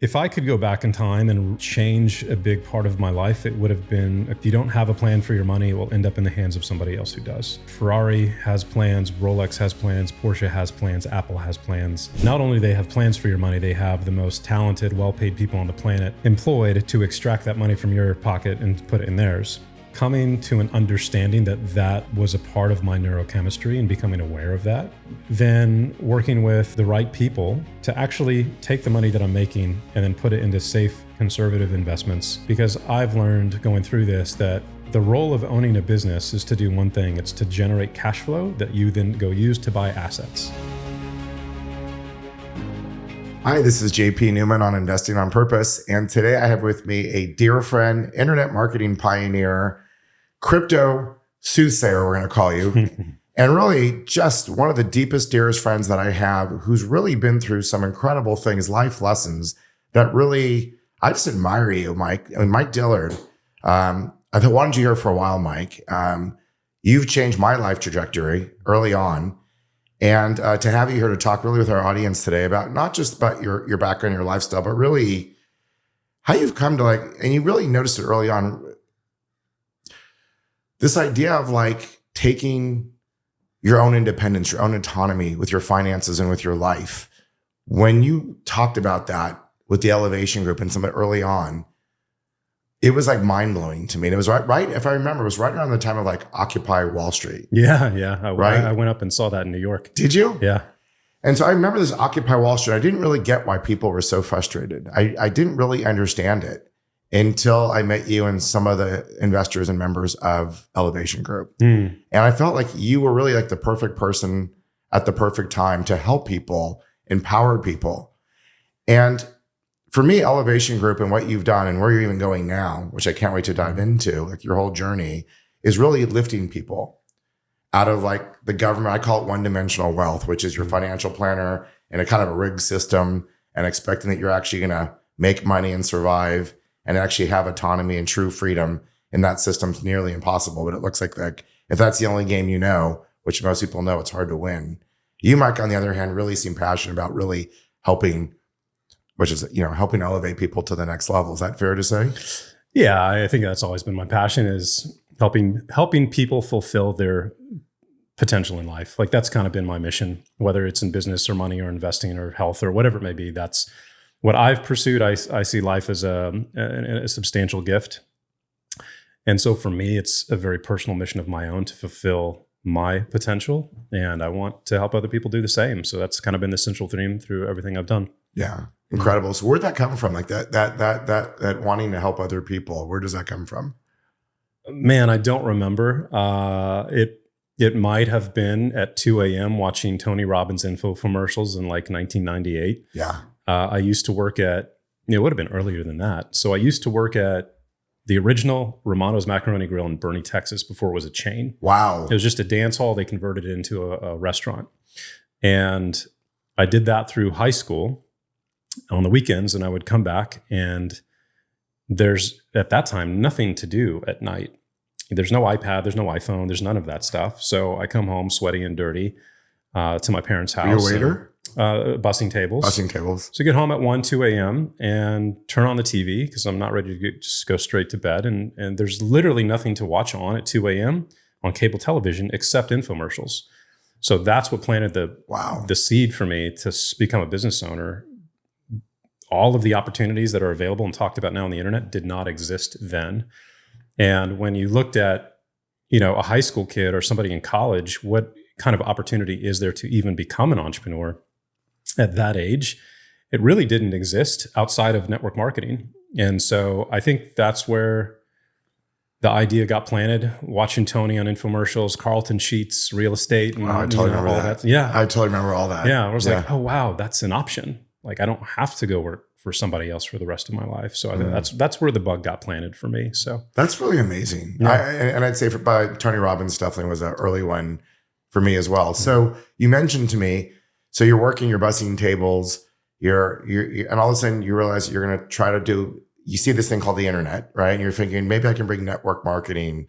If I could go back in time and change a big part of my life, it would have been, if you don't have a plan for your money, it will end up in the hands of somebody else who does. Ferrari has plans, Rolex has plans, Porsche has plans, Apple has plans. Not only do they have plans for your money, they have the most talented, well-paid people on the planet employed to extract that money from your pocket and put it in theirs. Coming to an understanding that that was a part of my neurochemistry and becoming aware of that, then working with the right people to actually take the money that I'm making and then put it into safe, conservative investments. Because I've learned going through this that the role of owning a business is to do one thing. It's to generate cash flow that you then go use to buy assets. Hi, this is JP Newman on Investing on Purpose. And today I have with me a dear friend, internet marketing pioneer, crypto soothsayer, we're going to call you. And really just one of the deepest, dearest friends that I have, who's really been through some incredible things, life lessons that really, I just admire you, Mike. I mean, Mike Dillard. I've wanted you here for a while, Mike. You've changed my life trajectory early on. And to have you here to talk really with our audience today about not just about your background, your lifestyle, but really how you've come to and you really noticed it early on, this idea of taking your own independence, your own autonomy with your finances and with your life. When you talked about that with the Elevation Group and something early on, it was mind blowing to me. And it was right. If I remember, it was right around the time of Occupy Wall Street. Yeah. Right. I went up and saw that in New York. Did you? Yeah. And so I remember this Occupy Wall Street. I didn't really get why people were so frustrated. I didn't really understand it until I met you and some of the investors and members of Elevation Group. And I felt like you were really the perfect person at the perfect time to help people, empower people. And for me, Elevation Group and what you've done and where you're even going now, which I can't wait to dive into, your whole journey, is really lifting people out of the government. I call it one-dimensional wealth, which is your financial planner in a kind of a rigged system and expecting that you're actually going to make money and survive and actually have autonomy and true freedom in that system's nearly impossible. But it looks like if that's the only game you know, which most people know, it's hard to win. You, Mike, on the other hand, really seem passionate about really helping, which is, helping elevate people to the next level. Is that fair to say? Yeah, I think that's always been my passion, is helping people fulfill their potential in life. That's kind of been my mission, whether it's in business or money or investing or health or whatever it may be. That's what I've pursued. I see life as a substantial gift. And so for me, it's a very personal mission of my own to fulfill my potential. And I want to help other people do the same. So that's kind of been the central theme through everything I've done. Yeah. Incredible. So where'd that come from? That wanting to help other people, where does that come from? Man, I don't remember. It might have been at 2 a.m. watching Tony Robbins infomercials in 1998. Yeah. I used to work at, it would have been earlier than that. So I used to work at the original Romano's Macaroni Grill in Boerne, Texas, before it was a chain. Wow. It was just a dance hall. They converted it into a restaurant. And I did that through high school on the weekends, and I would come back, and there's, at that time, nothing to do at night. There's no iPad, there's no iPhone, there's none of that stuff. So I come home sweaty and dirty to my parents' house. You're a waiter? Bussing tables. So I get home at 1, 2 a.m. and turn on the TV because I'm not ready to just go straight to bed. And there's literally nothing to watch on at 2 a.m. on cable television except infomercials. So that's what planted the seed for me to become a business owner. All of the opportunities that are available and talked about now on the internet did not exist then. And when you looked at, a high school kid or somebody in college, what kind of opportunity is there to even become an entrepreneur at that age? It really didn't exist outside of network marketing. And so I think that's where the idea got planted, watching Tony on infomercials, Carlton Sheets, real estate. And, I totally remember all that. Yeah. I totally remember all that. Yeah. I was like, oh, wow, that's an option. I don't have to go work for somebody else for the rest of my life. So I think that's where the bug got planted for me. So that's really amazing. Yeah. I'd say Tony Robbins definitely was an early one for me as well. So you mentioned to me, so you're working, you're bussing tables, you're and all of a sudden you realize you're going to try to you see this thing called the internet, right? And you're thinking, maybe I can bring network marketing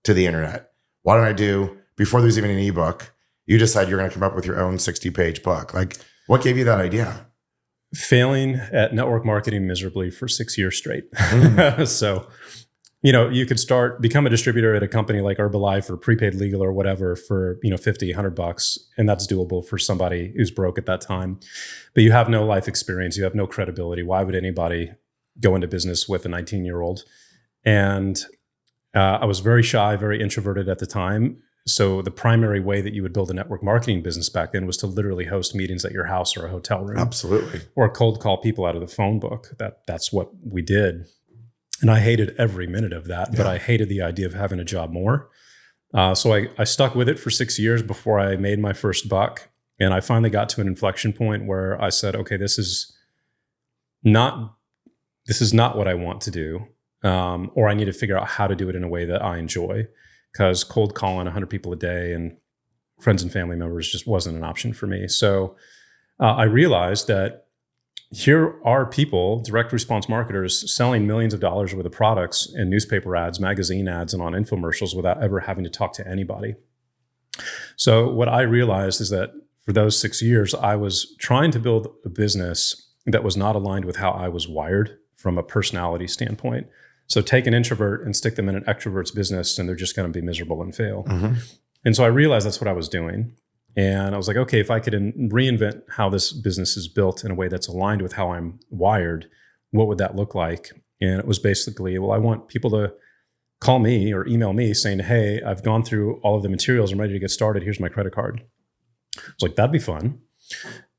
to the internet. Why don't I do, before there's even an ebook, you decide you're going to come up with your own 60-page book. What gave you that idea? failing at network marketing miserably for 6 years straight. So, you could become a distributor at a company like Herbalife or prepaid legal or whatever for, $50, $100. And that's doable for somebody who's broke at that time. But you have no life experience. You have no credibility. Why would anybody go into business with a 19-year-old? And I was very shy, very introverted at the time. So the primary way that you would build a network marketing business back then was to literally host meetings at your house or a hotel room. Absolutely. Or cold call people out of the phone book. That's what we did. And I hated every minute of that, but I hated the idea of having a job more. So I stuck with it for 6 years before I made my first buck. And I finally got to an inflection point where I said, okay, this is not what I want to do. Or I need to figure out how to do it in a way that I enjoy. Because cold calling 100 people a day and friends and family members just wasn't an option for me. So I realized that here are people, direct response marketers, selling millions of dollars worth of products in newspaper ads, magazine ads, and on infomercials without ever having to talk to anybody. So what I realized is that for those 6 years, I was trying to build a business that was not aligned with how I was wired from a personality standpoint. So take an introvert and stick them in an extrovert's business and they're just going to be miserable and fail. Mm-hmm. And so I realized that's what I was doing. And I was like, okay, if I could reinvent how this business is built in a way that's aligned with how I'm wired, what would that look like? And it was basically, well, I want people to call me or email me saying, hey, I've gone through all of the materials. I'm ready to get started. Here's my credit card. I was like, that'd be fun.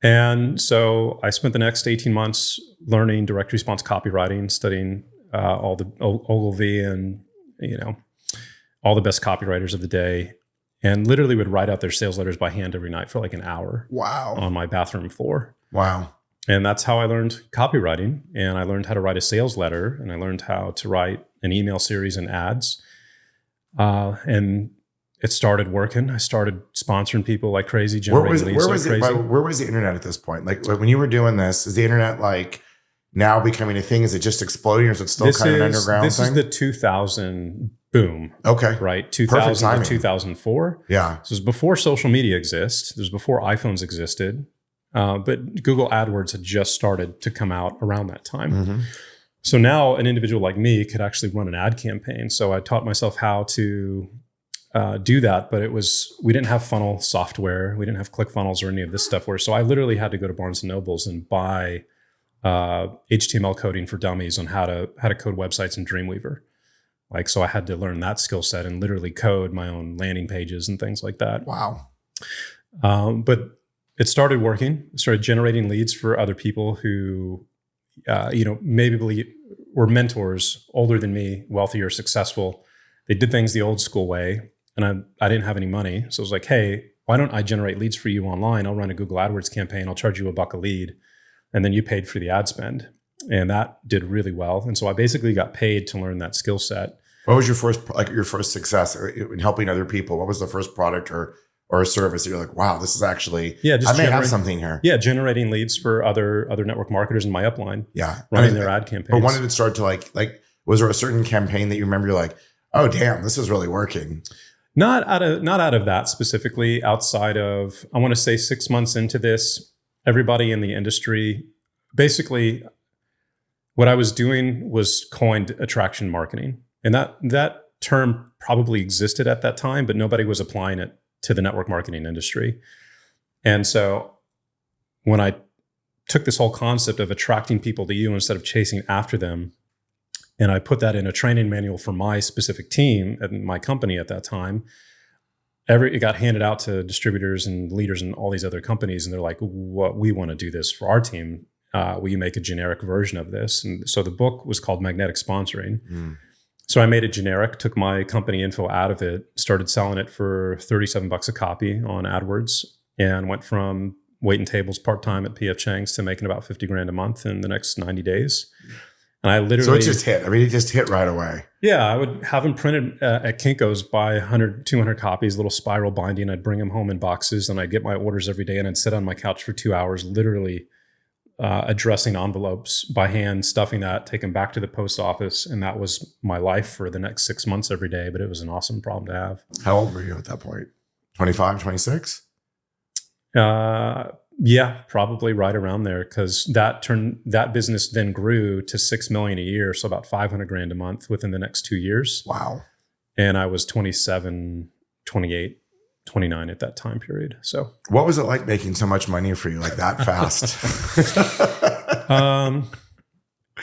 And so I spent the next 18 months learning direct response copywriting, studying all the Ogilvy and, all the best copywriters of the day, and literally would write out their sales letters by hand every night for like an hour. Wow. On my bathroom floor. Wow. And that's how I learned copywriting. And I learned how to write a sales letter, and I learned how to write an email series and ads. And it started working. I started sponsoring people like crazy, generating leads like crazy. Where was the internet at this point? Like when you were doing this, is the internet like now becoming a thing? Is it just exploding, or is it still kind of an underground thing? This is the 2000 boom. Okay. Right? 2000 to 2004. Yeah. This was before social media exists. This was before iPhones existed. But Google AdWords had just started to come out around that time. Mm-hmm. So now an individual like me could actually run an ad campaign. So I taught myself how to do that, but we didn't have funnel software. We didn't have ClickFunnels or any of this stuff. So I literally had to go to Barnes & Nobles and buy HTML coding for dummies on how to code websites in Dreamweaver. So I had to learn that skill set and literally code my own landing pages and things like that. Wow. But it started working. I started generating leads for other people who, maybe were mentors older than me, wealthier, successful. They did things the old school way, and I didn't have any money. So I was like, hey, why don't I generate leads for you online? I'll run a Google AdWords campaign. I'll charge you $1 a lead. And then you paid for the ad spend. And that did really well. And so I basically got paid to learn that skill set. What was your first success in helping other people? What was the first product or a service that you're like, wow, this is actually, I may have something here. Yeah, generating leads for other network marketers in my upline. Yeah. Running their ad campaigns. But when did it start to like, was there a certain campaign that you remember you're like, oh, damn, this is really working? Not out of that specifically, outside of, I want to say 6 months into this, everybody in the industry, basically what I was doing was coined attraction marketing. And that term probably existed at that time, but nobody was applying it to the network marketing industry. And so when I took this whole concept of attracting people to you instead of chasing after them, and I put that in a training manual for my specific team at my company at that time, it got handed out to distributors and leaders in all these other companies. And they're like, what, we want to do this for our team. Will you make a generic version of this? And so the book was called Magnetic Sponsoring. Mm. So I made it generic, took my company info out of it, started selling it for $37 a copy on AdWords, and went from waiting tables part-time at PF Chang's to making about $50,000 a month in the next 90 days. And I literally... So it just hit. I mean, it just hit right away. Yeah, I would have them printed at Kinko's, buy 100, 200 copies, little spiral binding. I'd bring them home in boxes, and I'd get my orders every day, and I'd sit on my couch for 2 hours, literally addressing envelopes by hand, stuffing that, take them back to the post office. And that was my life for the next 6 months every day. But it was an awesome problem to have. How old were you at that point? 25, 26? Yeah, probably right around there, because that business then grew to $6 million a year, so about $500,000 a month within the next 2 years. Wow. And I was 27, 28, 29 at that time period. So what was it like making so much money for you like that fast?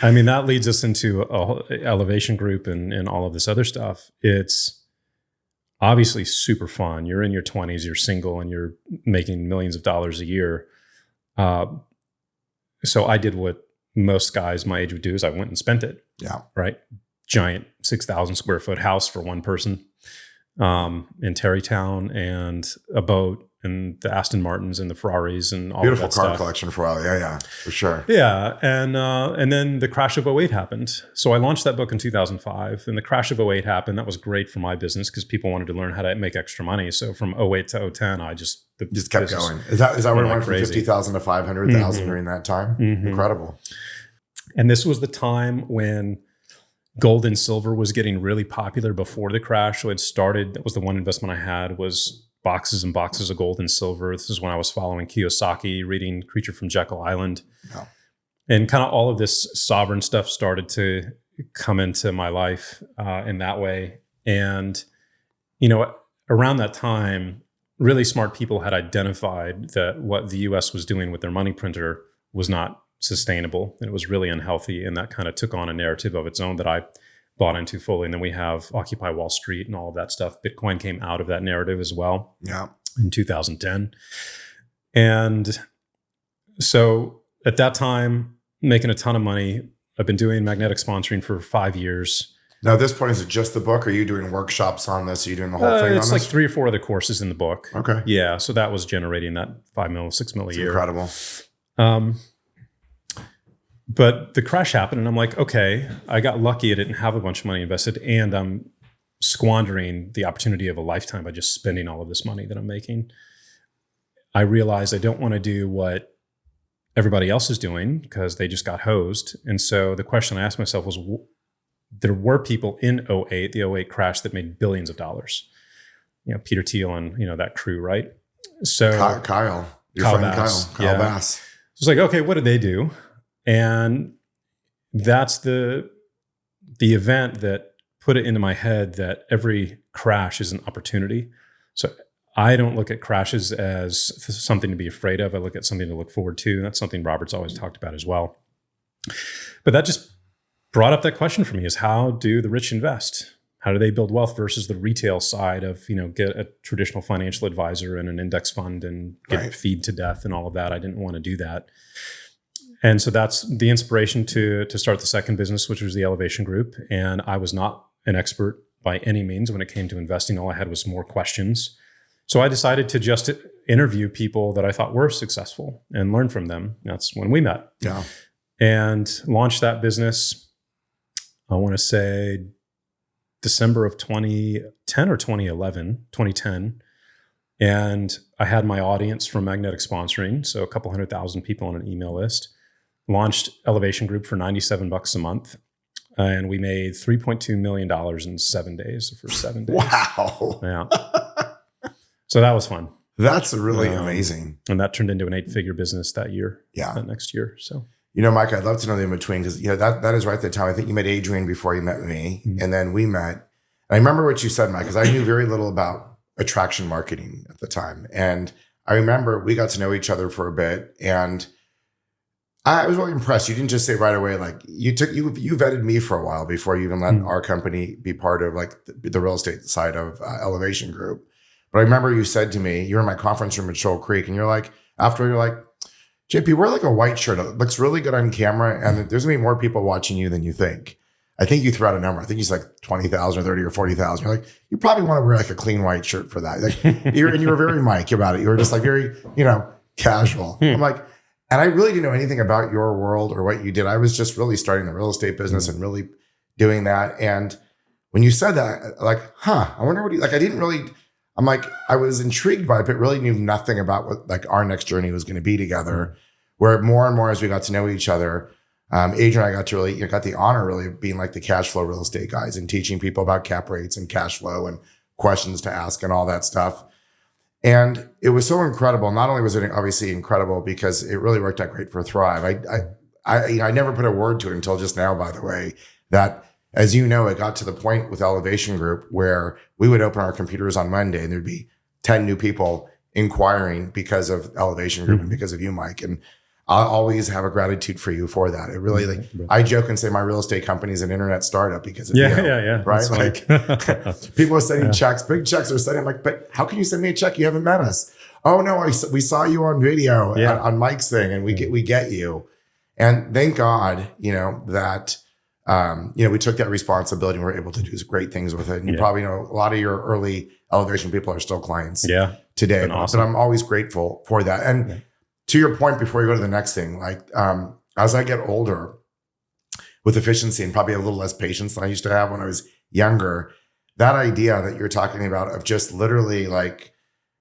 I mean, that leads us into Elevation Group and all of this other stuff. It's obviously super fun. You're in your 20s, you're single, and you're making millions of dollars a year. So I did what most guys my age would do, is I went and spent it. Yeah. Right. Giant 6,000 square foot house for one person in Terrytown, and a boat, and the Aston Martins and the Ferraris and all beautiful of that car stuff. collection for a while. Yeah, for sure. Yeah. And then the crash of 2008 happened. So I launched that book in 2005, and the crash of 2008 happened. That was great for my business because people wanted to learn how to make extra money. So from 2008 to 2010, I just kept going. Is that where it went from 50,000 to 500,000 during that time? Mm-hmm. Incredible. And this was the time when gold and silver was getting really popular before the crash. So it started, that was the one investment I had, was boxes and boxes of gold and silver. This is when I was following Kiyosaki, reading Creature from Jekyll Island. Yeah. And kind of all of this sovereign stuff started to come into my life in that way. And, around that time, really smart people had identified that what the US was doing with their money printer was not sustainable. And it was really unhealthy. And that kind of took on a narrative of its own that I bought into fully. And then we have Occupy Wall Street and all of that stuff. Bitcoin came out of that narrative as well. Yeah. In 2010. And so at that time, making a ton of money. I've been doing magnetic sponsoring for 5 years. Now, at this point, is it just the book? Or are you doing workshops on this? Are you doing the whole thing on this? It's like 3 or 4 other courses in the book. Okay. Yeah. So that was generating that $5 million, $6 million a year. Incredible. But the crash happened, and I'm like, okay, I got lucky. I didn't have a bunch of money invested, and I'm squandering the opportunity of a lifetime by just spending all of this money that I'm making. I realized I don't want to do what everybody else is doing because they just got hosed. And so the question I asked myself was, there were people in the 2008 crash that made billions of dollars. Peter Thiel and, that crew, right? So Kyle, your friend Bass. Kyle Bass. So it's like, okay, what did they do? And that's the event that put it into my head that every crash is an opportunity. So I don't look at crashes as something to be afraid of. I look at something to look forward to. And that's something Robert's always talked about as well. But that just brought up that question for me, is how do the rich invest? How do they build wealth versus the retail side of, get a traditional financial advisor and an index fund and get feed to death and all of that. I didn't want to do that. And so that's the inspiration to start the second business, which was the Elevation Group. And I was not an expert by any means when it came to investing. All I had was more questions. So I decided to just interview people that I thought were successful and learn from them. That's when we met. Yeah. And launched that business, I want to say December of 2010 or 2010. And I had my audience from magnetic sponsoring. So a couple 100,000 people on an email list. Launched Elevation Group for $97 a month. And we made $3.2 million in 7 days, for 7 days. Wow. Yeah. So that was fun. That's really amazing. And that turned into an 8-figure business that year. Yeah. That next year. So, Mike, I'd love to know the in between, because that is right at the time. I think you met Adrian before you met me. Mm-hmm. And then we met. And I remember what you said, Mike, because I knew very little about attraction marketing at the time. And I remember we got to know each other for a bit, and I was really impressed. You didn't just say right away, like you vetted me for a while before you even let our company be part of like the real estate side of Elevation Group. But I remember you said to me, you were in my conference room at Shoal Creek, and you're like, JP, wear like a white shirt. It looks really good on camera, and there's gonna be more people watching you than you think. I think you threw out a number. I think it's like 20,000 or 30 or 40,000. You're like, you probably want to wear like a clean white shirt for that. Like, and you were very Mike about it. You were just like very, casual. I'm like, and I really didn't know anything about your world or what you did. I was just really starting the real estate business and really doing that. And when you said that, like, I wonder what I didn't really, I'm like, I was intrigued by it, but really knew nothing about what like our next journey was going to be together, where more and more as we got to know each other, Adrian and I got the honor really of being like the cash flow real estate guys and teaching people about cap rates and cash flow and questions to ask and all that stuff. And it was so incredible. Not only was it obviously incredible because it really worked out great for Thrive. I never put a word to it until just now, by the way, that, as you know, it got to the point with Elevation Group where we would open our computers on Monday and there'd be 10 new people inquiring because of Elevation Group and because of you, Mike. And I'll always have a gratitude for you for that. It really, like, I joke and say my real estate company is an internet startup because of you. Yeah. Right? Like people are sending checks, big checks are sending. I'm like, but how can you send me a check? You haven't met us. Oh no, we saw you on video on Mike's thing and we get you. And thank God, that, we took that responsibility and we're able to do great things with it. And you probably know a lot of your early Elevation people are still clients today. Awesome. But I'm always grateful for that. And to your point, before you go to the next thing, like as I get older with efficiency and probably a little less patience than I used to have when I was younger, that idea that you're talking about of just literally like,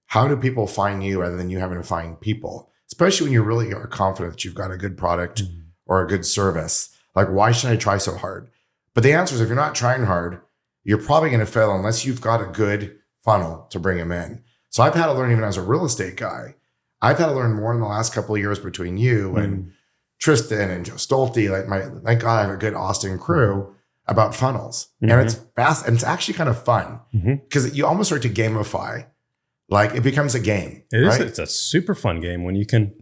how do people find you rather than you having to find people, especially when you really are confident that you've got a good product or a good service. Like, why should I try so hard? But the answer is, if you're not trying hard, you're probably going to fail unless you've got a good funnel to bring them in. So I've had to learn, even as a real estate guy, I've had to learn more in the last couple of years between you and Tristan and Joe Stolte. Like thank God I have a good Austin crew about funnels. And it's fast and it's actually kind of fun because you almost start to gamify. Like it becomes a game. It is. It's a super fun game when you can,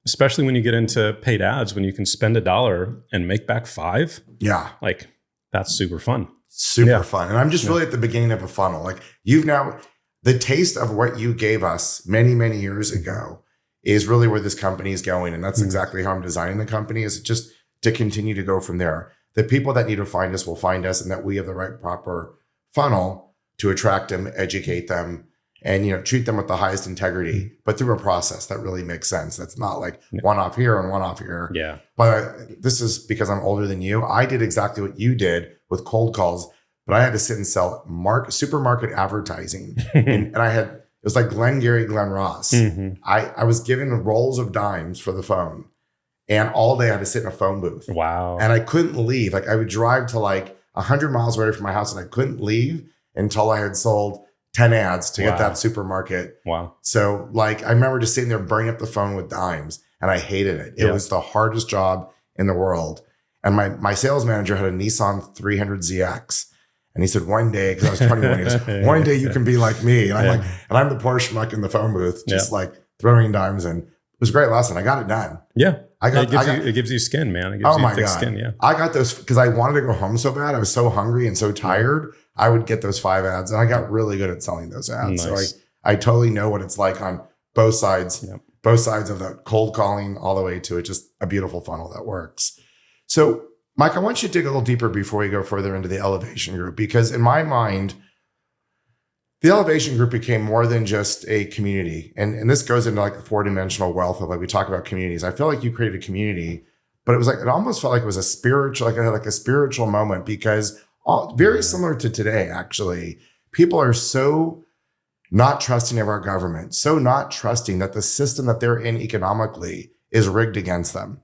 especially when you get into paid ads, when you can spend $1 and make back $5. Yeah. Like that's super fun. Super fun. And I'm just really at the beginning of a funnel. Like you've now, the taste of what you gave us many, many years ago is really where this company is going. And that's exactly how I'm designing the company, is just to continue to go from there. The people that need to find us will find us, and that we have the right proper funnel to attract them, educate them, and treat them with the highest integrity, but through a process that really makes sense. That's not like one off here and one off here. Yeah. But this is because I'm older than you. I did exactly what you did with cold calls, but I had to sit and sell supermarket advertising. and it was like Glengarry Glen Ross. I was given rolls of dimes for the phone, and all day I had to sit in a phone booth. Wow. And I couldn't leave. Like I would drive to like 100 miles away from my house and I couldn't leave until I had sold 10 ads to get that supermarket. Wow. So like, I remember just sitting there burning up the phone with dimes, and I hated it. It was the hardest job in the world. And my sales manager had a Nissan 300ZX. And he said, one day, because I was 21, he goes, one day you can be like me. And I'm like, and I'm the poor schmuck in the phone booth, just like throwing dimes in. It was a great lesson. I got it done. Yeah. It gives you skin, man. It gives you thick skin. Yeah. I got those because I wanted to go home so bad. I was so hungry and so tired. I would get those 5 ads, and I got really good at selling those ads. Nice. So I totally know what it's like on both sides, both sides of the cold calling all the way to it. Just a beautiful funnel that works. So Mike, I want you to dig a little deeper before we go further into the Elevation Group, because in my mind, the Elevation Group became more than just a community. And this goes into like the 4-dimensional wealth of, like, we talk about communities. I feel like you created a community, but it was like, it almost felt like it was a spiritual, like a spiritual moment, because very similar to today, actually, people are so not trusting of our government, so not trusting that the system that they're in economically is rigged against them.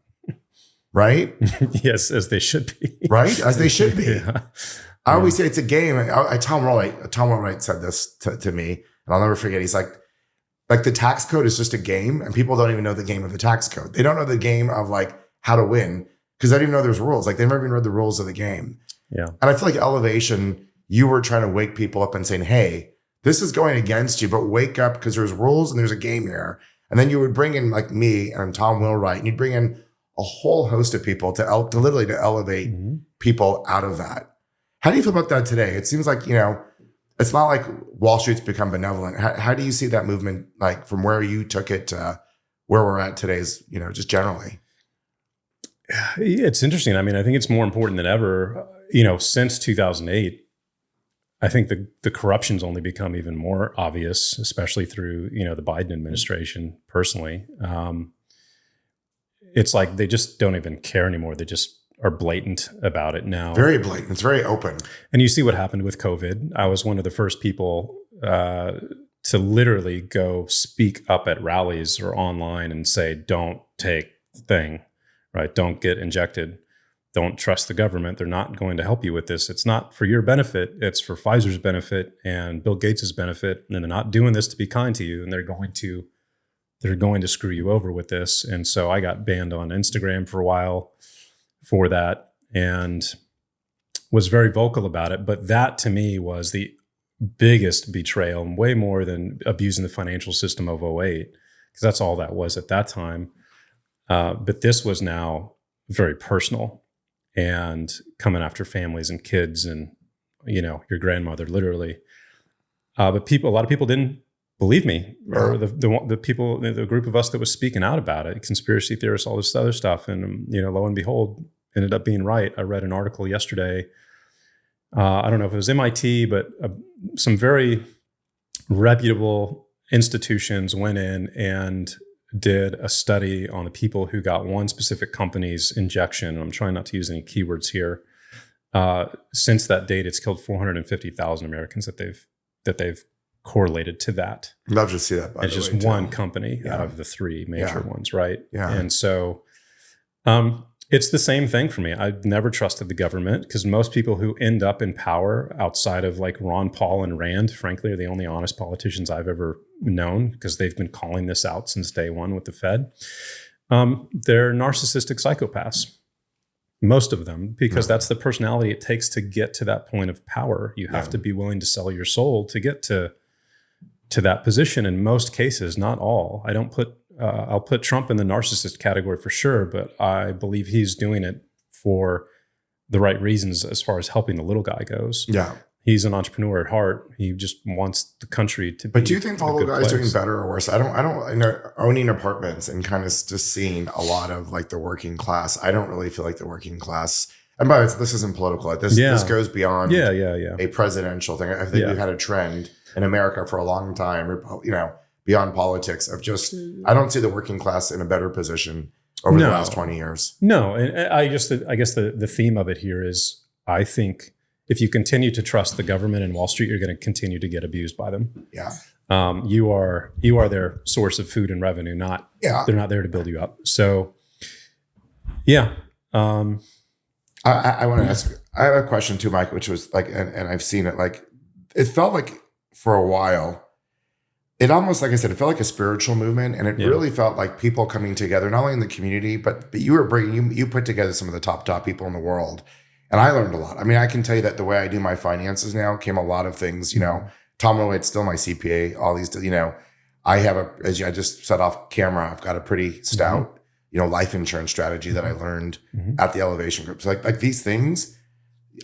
Right? Yes, as they should be. Right? As they should be. I always say it's a game. Tom Wright said this to me, and I'll never forget. He's like the tax code is just a game, and people don't even know the game of the tax code. They don't know the game of like how to win because they don't even know there's rules. Like they've never even read the rules of the game. Yeah. And I feel like Elevation, you were trying to wake people up and saying, hey, this is going against you, but wake up because there's rules and there's a game here. And then you would bring in like me and Tom Wheelwright, and you'd bring in a whole host of people to literally to elevate people out of that. How do you feel about that today? It seems like, it's not like Wall Street's become benevolent. How do you see that movement, like from where you took it to where we're at today's, just generally? It's interesting. I mean, I think it's more important than ever, since 2008, I think the corruption's only become even more obvious, especially through, the Biden administration personally. It's like they just don't even care anymore. They just are blatant about it now. Very blatant. It's very open. And you see what happened with COVID. I was one of the first people to literally go speak up at rallies or online and say, don't take the thing, right? Don't get injected. don't trust the government. They're not going to help you with this. It's not for your benefit. It's for Pfizer's benefit and Bill Gates's benefit. And they're not doing this to be kind to you. And they're going to screw you over with this. And so I got banned on Instagram for a while for that and was very vocal about it. But that to me was the biggest betrayal, and way more than abusing the financial system of '08, because that's all that was at that time. But this was now very personal and coming after families and kids and, your grandmother, literally. But a lot of people didn't believe me, or the people, the group of us that was speaking out about it, conspiracy theorists, all this other stuff. And, lo and behold, ended up being right. I read an article yesterday. I don't know if it was MIT, but some very reputable institutions went in and did a study on the people who got one specific company's injection. I'm trying not to use any keywords here. Since that date, it's killed 450,000 Americans that they've correlated to that. Love to see that. It's just one company out of the three major ones, right? Yeah. And so, it's the same thing for me. I've never trusted the government, because most people who end up in power outside of like Ron Paul and Rand, frankly, are the only honest politicians I've ever known, because they've been calling this out since day one with the Fed. They're narcissistic psychopaths, most of them, because that's the personality it takes to get to that point of power. You have to be willing to sell your soul to get to that position. In most cases, not all. I'll put Trump in the narcissist category for sure, but I believe he's doing it for the right reasons as far as helping the little guy goes. Yeah. He's an entrepreneur at heart. He just wants the country to be. But do you think the little guy's doing better or worse? I don't owning apartments and kind of just seeing a lot of like the working class. I don't really feel like the working class. And by the way, this isn't political. This goes beyond a presidential thing. I think we've had a trend in America for a long time, beyond politics of just, I don't see the working class in a better position over the last 20 years. No. And I guess the theme of it here is, I think if you continue to trust the government and Wall Street, you're going to continue to get abused by them. Yeah. You are their source of food and revenue, they're not there to build you up. So yeah. I want to ask, I have a question too, Mike, which was like, and I've seen it, like, it felt like for a while, it almost, like I said, it felt like a spiritual movement, and it really felt like people coming together, not only in the community, but you put together some of the top people in the world. And I learned a lot. I mean, I can tell you that the way I do my finances now came a lot of things, Tom Lloyd's still my CPA, all these, I have as I just said off camera, I've got a pretty stout, life insurance strategy that I learned at the Elevation Group. So like these things,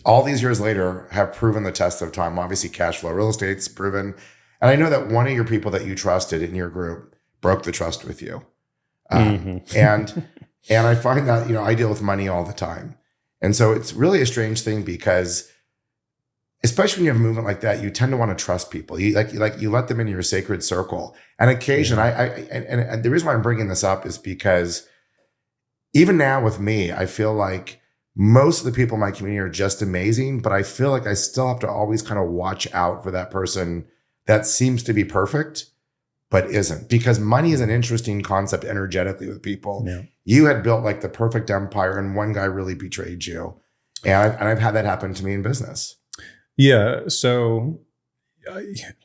all these years later, have proven the test of time. Obviously, cash flow, real estate's proven. And I know that one of your people that you trusted in your group broke the trust with you. And I find that, I deal with money all the time. And so it's really a strange thing, because especially when you have a movement like that, you tend to want to trust people. You let them into your sacred circle. And occasion, and the reason why I'm bringing this up is because even now with me, I feel like most of the people in my community are just amazing, but I feel like I still have to always kind of watch out for that person that seems to be perfect, but isn't, because money is an interesting concept energetically with people. Yeah. You had built like the perfect empire, and one guy really betrayed you. And I've had that happen to me in business. Yeah. So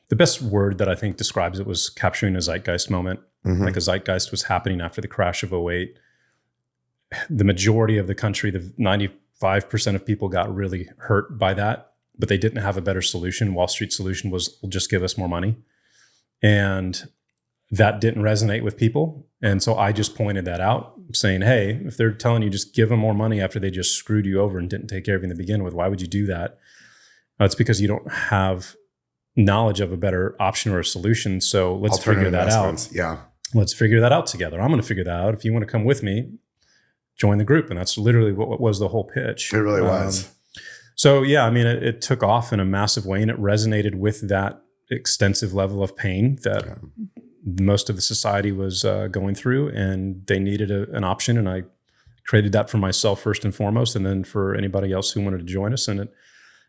the best word that I think describes it was capturing a zeitgeist moment. Like a zeitgeist was happening after the crash of '08. The majority of the country, the 95% of people got really hurt by that, but they didn't have a better solution. Wall Street's solution was, we'll just give us more money. And that didn't resonate with people. And so I just pointed that out, saying, hey, if they're telling you just give them more money after they just screwed you over and didn't take care of you to begin with, why would you do that? It's because you don't have knowledge of a better option or a solution. So let's figure that out. Yeah. Let's figure that out together. I'm going to figure that out. If you want to come with me, join the group. And that's literally what was the whole pitch. It really was. So yeah, I mean, it took off in a massive way, and it resonated with that extensive level of pain that most of the society was going through, and they needed an option. And I created that for myself first and foremost, and then for anybody else who wanted to join us. And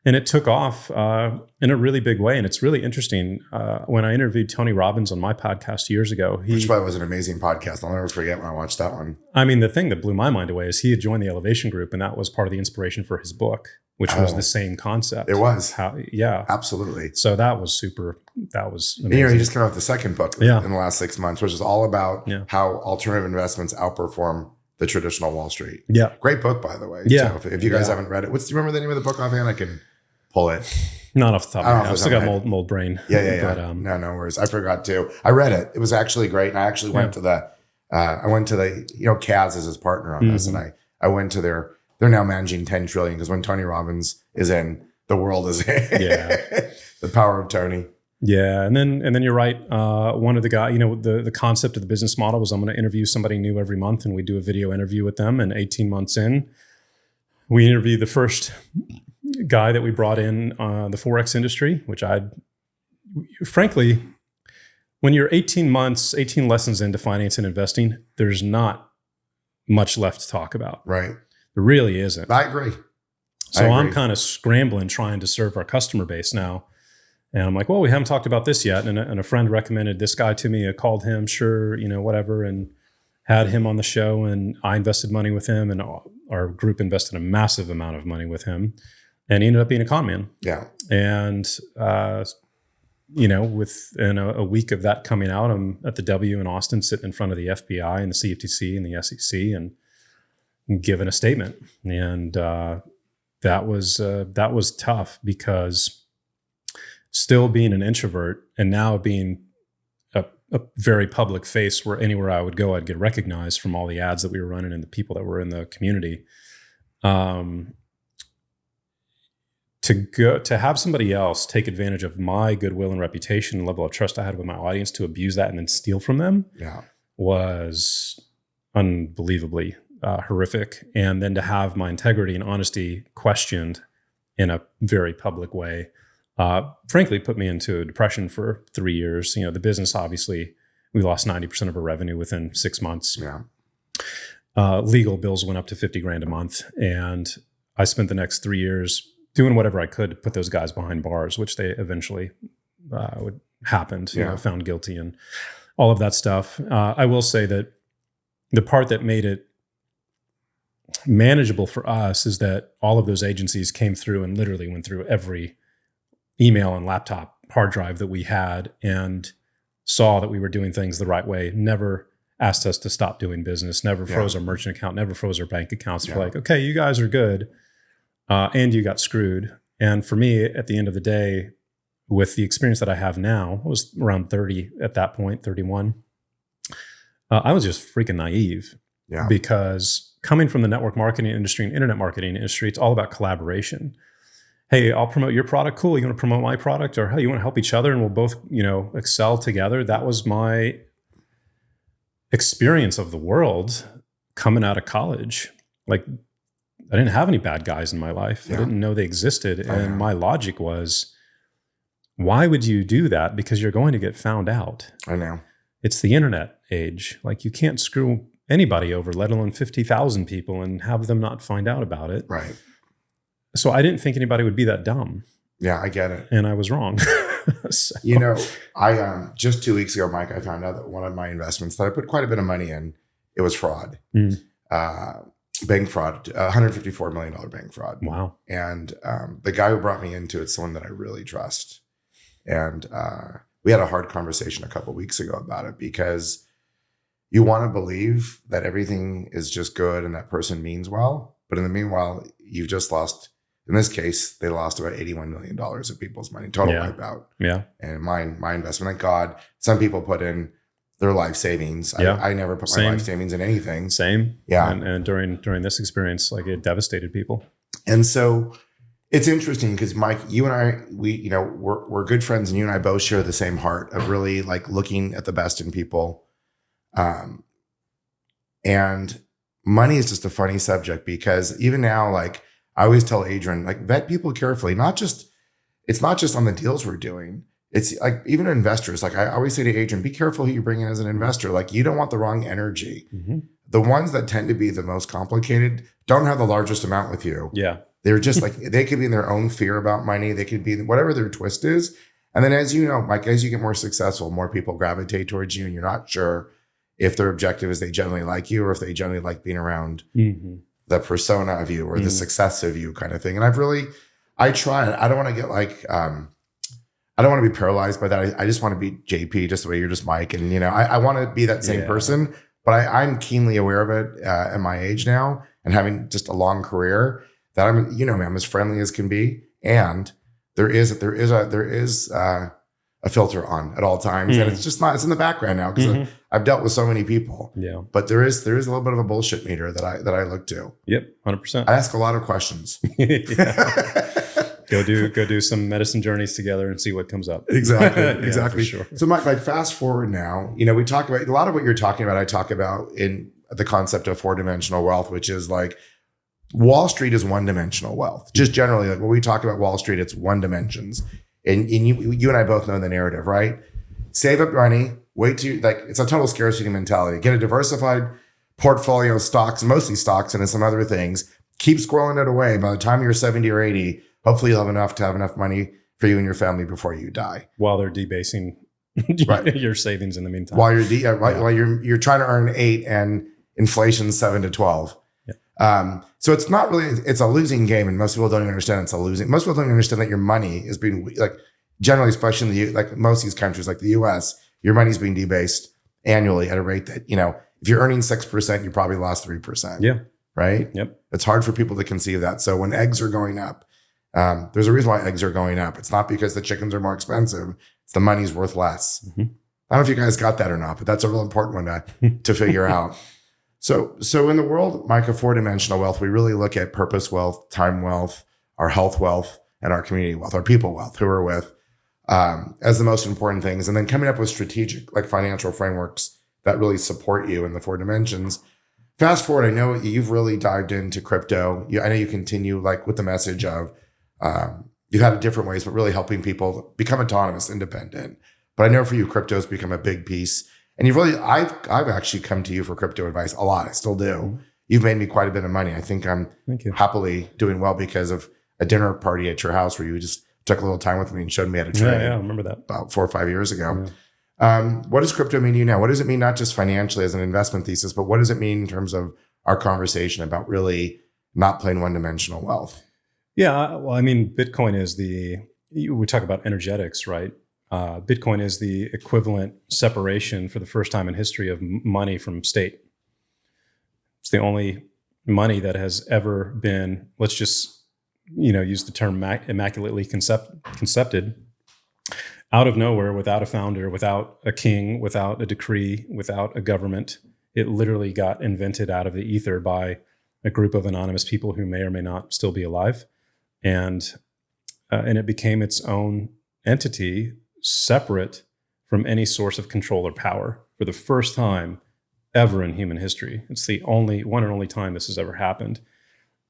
And it took off in a really big way. And it's really interesting. When I interviewed Tony Robbins on my podcast years ago, which was an amazing podcast. I'll never forget when I watched that one. I mean, the thing that blew my mind away is he had joined the Elevation Group, and that was part of the inspiration for his book, which was the same concept. It was. Yeah. Absolutely. So that was amazing. He just came out with the second book in the last 6 months, which is all about how alternative investments outperform the traditional Wall Street. Yeah. Great book, by the way. Yeah. So if you guys haven't read it, do you remember the name of the book offhand? I can pull it. Not off the top of my head. I've still got mold brain. Yeah. But, no worries. I forgot to. I read it. It was actually great. And I actually went to the, Kaz is his partner on this. And I went to they're now managing 10 trillion because when Tony Robbins is in, the world is in. Yeah. The power of Tony. Yeah. And then you're right. One of the guys, the concept of the business model was I'm going to interview somebody new every month, and we do a video interview with them. And 18 months in, we interviewed the first guy that we brought in the Forex industry, which frankly, when you're 18 lessons into finance and investing, there's not much left to talk about. Right. There really isn't. I agree. So I'm kind of scrambling, trying to serve our customer base now. And I'm like, well, we haven't talked about this yet. And a friend recommended this guy to me. I called him, sure, whatever, and had him on the show. And I invested money with him, and our group invested a massive amount of money with him. And he ended up being a con man. Yeah. And, within a week of that coming out, I'm at the W in Austin, sitting in front of the FBI and the CFTC and the SEC and giving a statement. And that was tough, because still being an introvert and now being a very public face where anywhere I would go, I'd get recognized from all the ads that we were running and the people that were in the community. To have somebody else take advantage of my goodwill and reputation and level of trust I had with my audience to abuse that and then steal from them was unbelievably horrific. And then to have my integrity and honesty questioned in a very public way, frankly, put me into a depression for 3 years. The business, obviously, we lost 90% of our revenue within 6 months. Yeah. Legal bills went up to $50,000 a month. And I spent the next 3 years doing whatever I could to put those guys behind bars, which they eventually happened, found guilty and all of that stuff. I will say that the part that made it manageable for us is that all of those agencies came through and literally went through every email and laptop hard drive that we had and saw that we were doing things the right way, never asked us to stop doing business, never froze our merchant account, never froze our bank accounts. They're like, okay, you guys are good. And you got screwed. And for me, at the end of the day, with the experience that I have now, I was around 30 at that point, 31. I was just freaking naive because coming from the network marketing industry and internet marketing industry, it's all about collaboration. Hey, I'll promote your product. Cool. You want to promote my product? Or hey, you want to help each other and we'll both, excel together. That was my experience of the world coming out of college. Like, I didn't have any bad guys in my life. I didn't know they existed. And my logic was, why would you do that? Because you're going to get found out. I know. It's the internet age. Like, you can't screw anybody over, let alone 50,000 people, and have them not find out about it. Right. So I didn't think anybody would be that dumb. Yeah, I get it. And I was wrong. So. I just 2 weeks ago, Mike, I found out that one of my investments that I put quite a bit of money in, it was fraud. Bank fraud, $154 million bank fraud. Wow. And the guy who brought me into it's someone that I really trust. And we had a hard conversation a couple of weeks ago about it, because you want to believe that everything is just good and that person means well. But in the meanwhile, you've just lost, in this case, they lost about $81 million of people's money, total wipeout. Yeah. And my investment, thank God, some people put in their life savings. I never put my life savings in anything. Same. Yeah. And during this experience, like, it devastated people. And so it's interesting because, Mike, you and I, we're good friends, and you and I both share the same heart of really like looking at the best in people. And money is just a funny subject, because even now, like, I always tell Adrian, like, vet people carefully. It's not just on the deals we're doing. It's like, even investors, like I always say to Adrian, be careful who you bring in as an investor. Like, you don't want the wrong energy. Mm-hmm. The ones that tend to be the most complicated don't have the largest amount with you. Yeah. They're just like, they could be in their own fear about money. They could be whatever their twist is. And then as you know, Mike, as you get more successful, more people gravitate towards you, and you're not sure if their objective is they generally like you or if they generally like being around the persona of you or the success of you kind of thing. And I try it. I don't want to get like, I don't want to be paralyzed by that. I just want to be JP, just the way you're just Mike. And, you know, I want to be that same person, but I'm keenly aware of it at my age now and having just a long career that I'm, you know, I'm as friendly as can be. And there is a filter on at all times. And it's just not, it's in the background now because I've dealt with so many people. Yeah. But there is a little bit of a bullshit meter that I look to. Yep. 100%. I ask a lot of questions. Go do some medicine journeys together and see what comes up. Exactly. Exactly. For sure. So Mike, like fast forward now, you know, we talk about a lot of what you're talking about. I talk about in the concept of 4-dimensional wealth, which is like Wall Street is 1-dimensional wealth. Just generally, like when we talk about Wall Street, it's 1 dimensions. And you and I both know the narrative, right? Save up money, wait to like, it's a total scarcity mentality. Get a diversified portfolio of stocks, mostly stocks and some other things. Keep squirreling it away. By the time you're 70 or 80, hopefully you'll have enough money for you and your family before you die. While they're debasing your savings in the meantime. While you're trying to earn 8 and inflation's 7 to 12. So it's not really, it's a losing game, and most people don't even understand it's a losing. Most people don't even understand that your money is being, like, generally, especially in like most of these countries, like the US, your money's being debased annually at a rate that, you know, if you're earning 6%, you probably lost 3%. Yeah. Right. Yep. It's hard for people to conceive that. So when eggs are going up, there's a reason why eggs are going up. It's not because the chickens are more expensive. It's the money's worth less. I don't know if you guys got that or not, but that's a real important one to figure out. So in the world, Mike, of 4-dimensional wealth, we really look at purpose wealth, time wealth, our health wealth, and our community wealth, our people wealth, who we're with, as the most important things. And then coming up with strategic, like financial frameworks that really support you in the 4 dimensions. Fast forward, I know you've really dived into crypto. I know you continue like with the message of, you've had it different ways, but really helping people become autonomous, independent. But I know for you, crypto has become a big piece. And I've actually come to you for crypto advice a lot. I still do. You've made me quite a bit of money. I think I'm happily doing well because of a dinner party at your house where you just took a little time with me and showed me how to trade. Yeah, I remember that. About 4 or 5 years ago. Yeah. What does crypto mean to you now? What does it mean, not just financially as an investment thesis, but what does it mean in terms of our conversation about really not playing 1-dimensional wealth? Yeah, well, I mean, Bitcoin is we talk about energetics, right? Bitcoin is the equivalent separation for the first time in history of money from state. It's the only money that has ever been, let's just, use the term immaculately concepted, out of nowhere, without a founder, without a king, without a decree, without a government. It literally got invented out of the ether by a group of anonymous people who may or may not still be alive. And it became its own entity, separate from any source of control or power for the first time ever in human history. It's the only one and only time this has ever happened.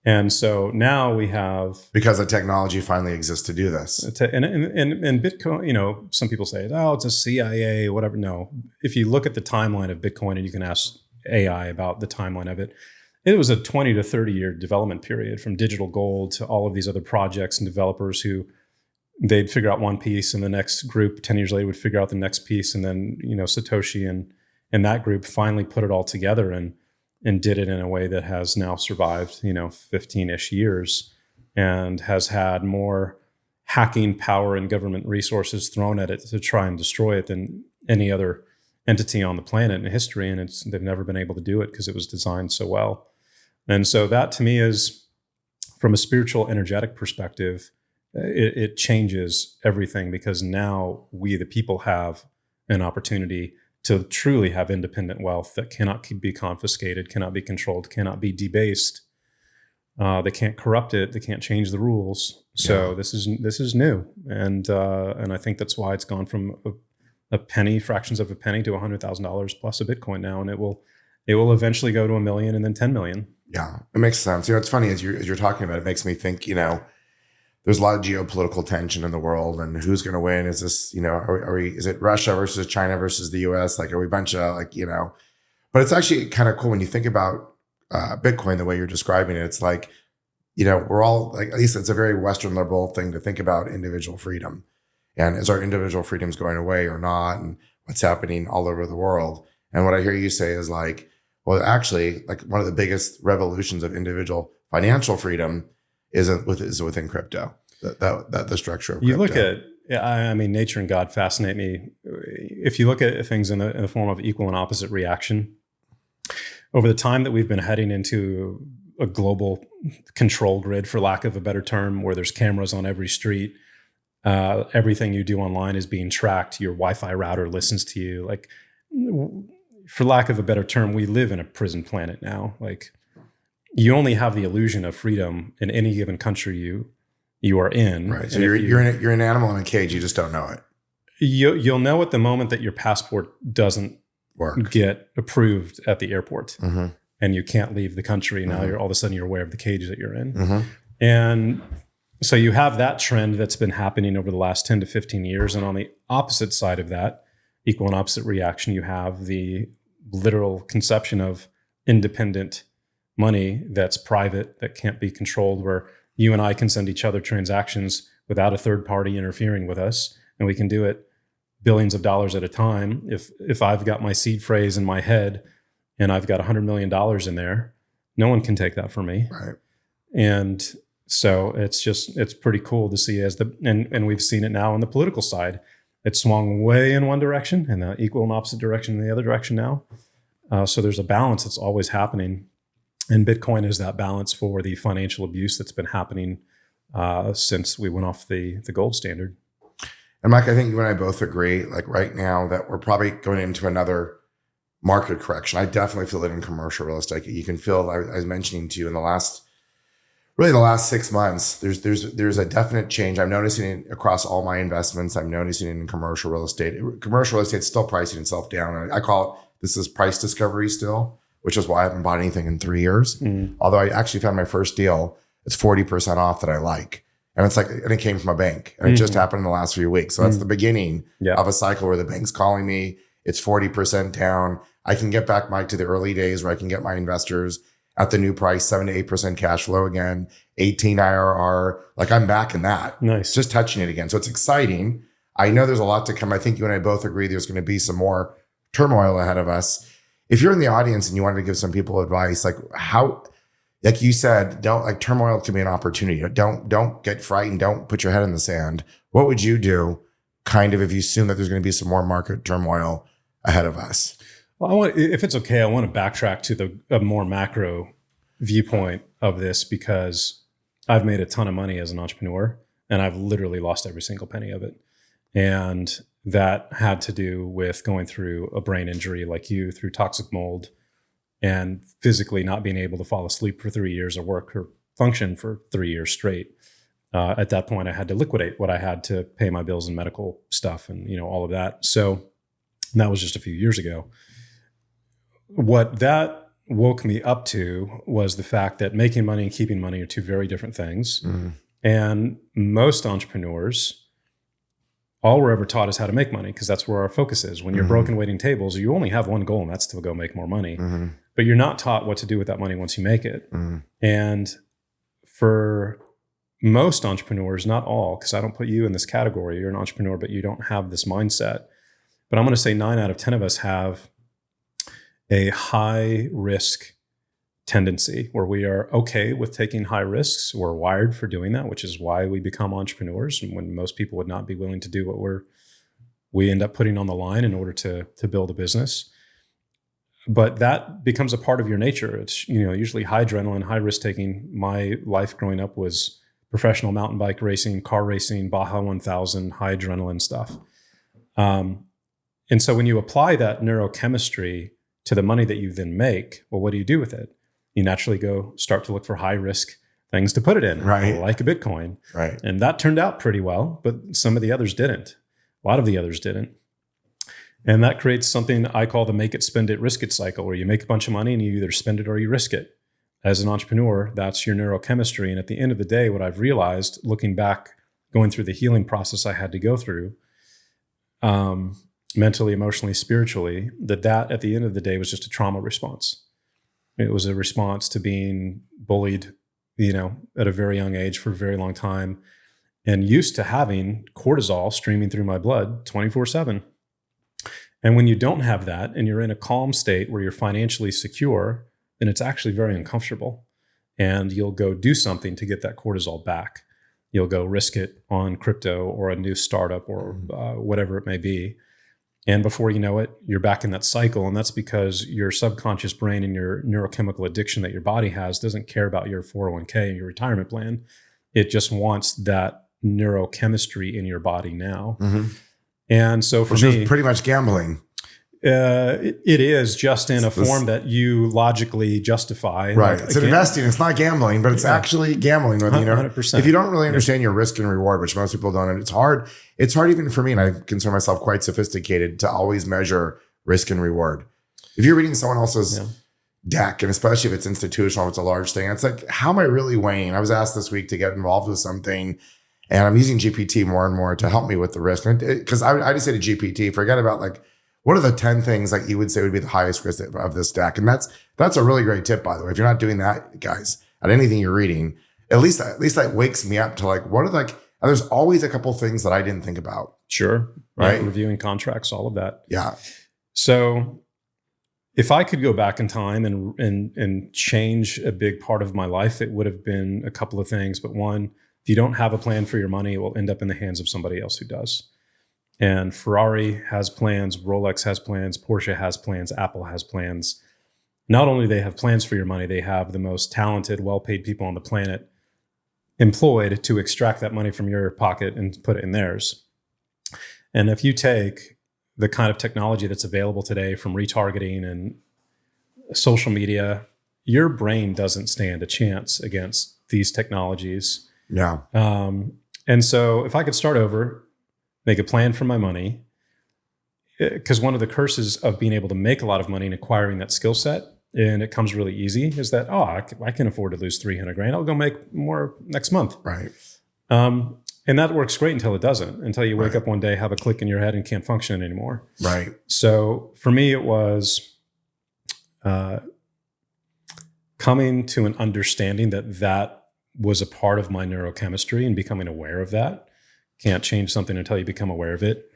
And so now we have, because the technology finally exists to do this. And Bitcoin, some people say, oh, it's a CIA, whatever. No, if you look at the timeline of Bitcoin, and you can ask AI about the timeline of it, it was a 20 to 30 year development period, from digital gold to all of these other projects and developers who they'd figure out one piece, and the next group 10 years later would figure out the next piece. And then, Satoshi and that group finally put it all together and did it in a way that has now survived, 15-ish years, and has had more hacking power and government resources thrown at it to try and destroy it than any other entity on the planet in history. And they've never been able to do it because it was designed so well. And so that, to me, is, from a spiritual, energetic perspective, it changes everything, because now we, the people, have an opportunity to truly have independent wealth that cannot be confiscated, cannot be controlled, cannot be debased. They can't corrupt it. They can't change the rules. So this is new, and I think that's why it's gone from a penny, fractions of a penny, to $100,000 plus a Bitcoin now, and it will eventually go to 1 million and then 10 million. Yeah, it makes sense. It's funny as you're talking about it, makes me think, there's a lot of geopolitical tension in the world, and who's going to win? Is this, is it Russia versus China versus the US? Like, are we a bunch of but it's actually kind of cool when you think about Bitcoin, the way you're describing it. It's like we're all like, at least it's a very Western liberal thing to think about individual freedom. And is our individual freedoms going away or not? And what's happening all over the world? And what I hear you say is like, well, actually, like one of the biggest revolutions of individual financial freedom is within crypto. That the structure of crypto. You look at, I mean, nature and God fascinate me. If you look at things in the form of equal and opposite reaction, over the time that we've been heading into a global control grid, for lack of a better term, where there's cameras on every street, everything you do online is being tracked. Your Wi-Fi router listens to you. Like, for lack of a better term, we live in a prison planet now. Like, you only have the illusion of freedom in any given country you are in. Right. So you're an animal in a cage. You just don't know it. You'll know at the moment that your passport doesn't get approved at the airport, and you can't leave the country. Now all of a sudden you're aware of the cage that you're in. And so you have that trend that's been happening over the last 10 to 15 years. And on the opposite side of that, equal and opposite reaction, you have the literal conception of independent money that's private, that can't be controlled, where you and I can send each other transactions without a third party interfering with us. And we can do it billions of dollars at a time. If I've got my seed phrase in my head and I've got $100 million in there, no one can take that from me. Right. And so it's pretty cool to see and we've seen it now on the political side. It swung way in one direction and the equal and opposite direction in the other direction now. So there's a balance that's always happening. And Bitcoin is that balance for the financial abuse that's been happening since we went off the gold standard. And Mike, I think you and I both agree, like right now, that we're probably going into another market correction. I definitely feel it in commercial real estate. You can feel, I was mentioning to you in the last 6 months, there's a definite change. I'm noticing it across all my investments. I'm noticing it in commercial real estate. Commercial real estate is still pricing itself down. I call it, this is price discovery still, which is why I haven't bought anything in 3 years. Although I actually found my first deal, it's 40% off that I like. And it came from a bank, and it just happened in the last few weeks. So that's the beginning of a cycle where the bank's calling me. It's 40% down. I can get back, Mike, to the early days where I can get my investors at the new price, 7 to 8% cash flow again, 18 IRR. Like, I'm back in that. Nice. Just touching it again. So it's exciting. I know there's a lot to come. I think you and I both agree there's going to be some more turmoil ahead of us. If you're in the audience and you wanted to give some people advice, like you said, turmoil can be an opportunity. Don't get frightened. Don't put your head in the sand. What would you do kind of if you assume that there's going to be some more market turmoil ahead of us? Well, if it's okay, I want to backtrack to a more macro viewpoint of this, because I've made a ton of money as an entrepreneur and I've literally lost every single penny of it. And that had to do with going through a brain injury like you, through toxic mold, and physically not being able to fall asleep for 3 years or work or function for 3 years straight. At that point, I had to liquidate what I had to pay my bills and medical stuff and, all of that. So that was just a few years ago. What that woke me up to was the fact that making money and keeping money are two very different things. And most entrepreneurs, all we're ever taught is how to make money, because that's where our focus is. When you're broken waiting tables, you only have one goal, and that's to go make more money. But you're not taught what to do with that money once you make it. And for most entrepreneurs, not all, because I don't put you in this category, you're an entrepreneur, but you don't have this mindset. But I'm going to say 9 out of 10 of us have a high risk tendency where we are okay with taking high risks. We're wired for doing that, which is why we become entrepreneurs, when most people would not be willing to do what we end up putting on the line in order to build a business. But that becomes a part of your nature. It's, usually high adrenaline, high risk taking. My life growing up was professional mountain bike racing, car racing, Baja 1000, high adrenaline stuff. And so when you apply that neurochemistry to the money that you then make, well, what do you do with it? You naturally start to look for high risk things to put it in, right? Like a Bitcoin. Right. And that turned out pretty well, but some of the others didn't. A lot of the others didn't. And that creates something I call the make it, spend it, risk it cycle, where you make a bunch of money and you either spend it or you risk it. As an entrepreneur, that's your neurochemistry. And at the end of the day, what I've realized, looking back, going through the healing process I had to go through, mentally, emotionally, spiritually, that at the end of the day was just a trauma response. It was a response to being bullied at a very young age for a very long time, and used to having cortisol streaming through my blood 24/7. And when you don't have that and you're in a calm state where you're financially secure, then it's actually very uncomfortable. And you'll go do something to get that cortisol back. You'll go risk it on crypto or a new startup or whatever it may be. And before you know it, you're back in that cycle. And that's because your subconscious brain and your neurochemical addiction that your body has doesn't care about your 401k and your retirement plan. It just wants that neurochemistry in your body now. Mm-hmm. And so for Which me, is pretty much gambling. It is just in a form that you logically justify. Right. It's investing. It's not gambling, but it's actually gambling. 100%. If you don't really understand your risk and reward, which most people don't, and it's hard even for me, and I consider myself quite sophisticated, to always measure risk and reward. If you're reading someone else's deck, and especially if it's institutional, if it's a large thing, it's like, how am I really weighing? I was asked this week to get involved with something, and I'm using GPT more and more to help me with the risk. Because I just say to GPT, forget about like, what are the 10 things that you would say would be the highest risk of this deck? And that's a really great tip, by the way. If you're not doing that, guys, at anything you're reading, at least that wakes me up to like, what are like, and there's always a couple things that I didn't think about. Sure. Right. Reviewing contracts, all of that. Yeah. So if I could go back in time and change a big part of my life, it would have been a couple of things. But one, if you don't have a plan for your money, it will end up in the hands of somebody else who does. And Ferrari has plans, Rolex has plans, Porsche has plans, Apple has plans. Not only do they have plans for your money, they have the most talented, well-paid people on the planet employed to extract that money from your pocket and put it in theirs. And if you take the kind of technology that's available today from retargeting and social media, your brain doesn't stand a chance against these technologies. Yeah. And so if I could start over, make a plan for my money, because one of the curses of being able to make a lot of money and acquiring that skill set, and it comes really easy, is that, I can afford to lose 300 grand. I'll go make more next month. Right. And that works great until it doesn't, until you wake up one day, have a click in your head and can't function anymore. Right. So for me, it was coming to an understanding that was a part of my neurochemistry and becoming aware of that. Can't change something until you become aware of it.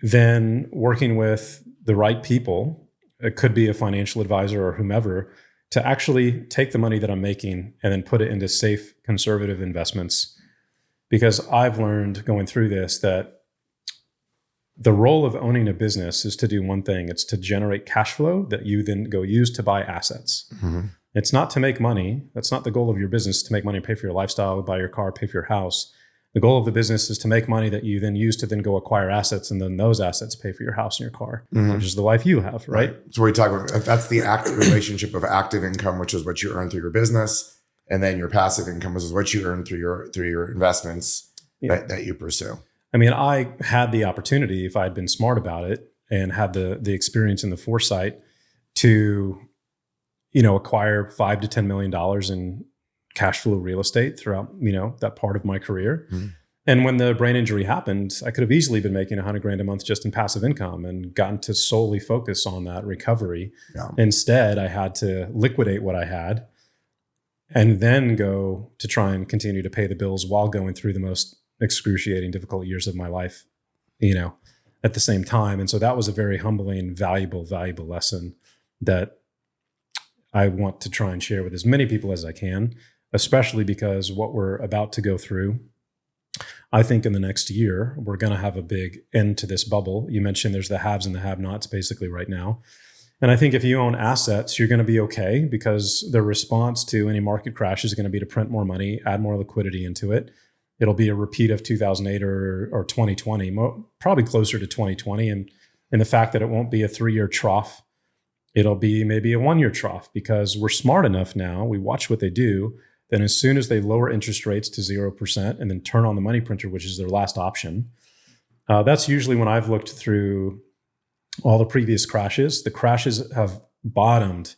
Then working with the right people, it could be a financial advisor or whomever, to actually take the money that I'm making and then put it into safe, conservative investments. Because I've learned going through this that the role of owning a business is to do one thing. It's to generate cash flow that you then go use to buy assets. Mm-hmm. It's not to make money. That's not the goal of your business, to make money, pay for your lifestyle, buy your car, pay for your house. The goal of the business is to make money that you then use to then go acquire assets, and then those assets pay for your house and your car, which is the life you have, right? So we talk about, that's the active relationship of active income, which is what you earn through your business, and then your passive income, which is what you earn through your investments that you pursue. I mean, I had the opportunity, if I had been smart about it and had the experience and the foresight, to acquire $5 to $10 million in cash flow real estate throughout, that part of my career. Mm-hmm. And when the brain injury happened, I could have easily been making $100 grand a month just in passive income and gotten to solely focus on that recovery. Yeah. Instead, I had to liquidate what I had and then go to try and continue to pay the bills while going through the most excruciating, difficult years of my life, at the same time. And so that was a very humbling, valuable lesson that I want to try and share with as many people as I can, especially because what we're about to go through, I think in the next year, we're going to have a big end to this bubble. You mentioned there's the haves and the have-nots basically right now. And I think if you own assets, you're going to be okay, because the response to any market crash is going to be to print more money, add more liquidity into it. It'll be a repeat of 2008 or 2020, probably closer to 2020. And the fact that it won't be a 3-year trough, it'll be maybe a 1-year trough, because we're smart enough now. We watch what they do. Then as soon as they lower interest rates to 0% and then turn on the money printer, which is their last option, that's usually when I've looked through all the previous crashes. The crashes have bottomed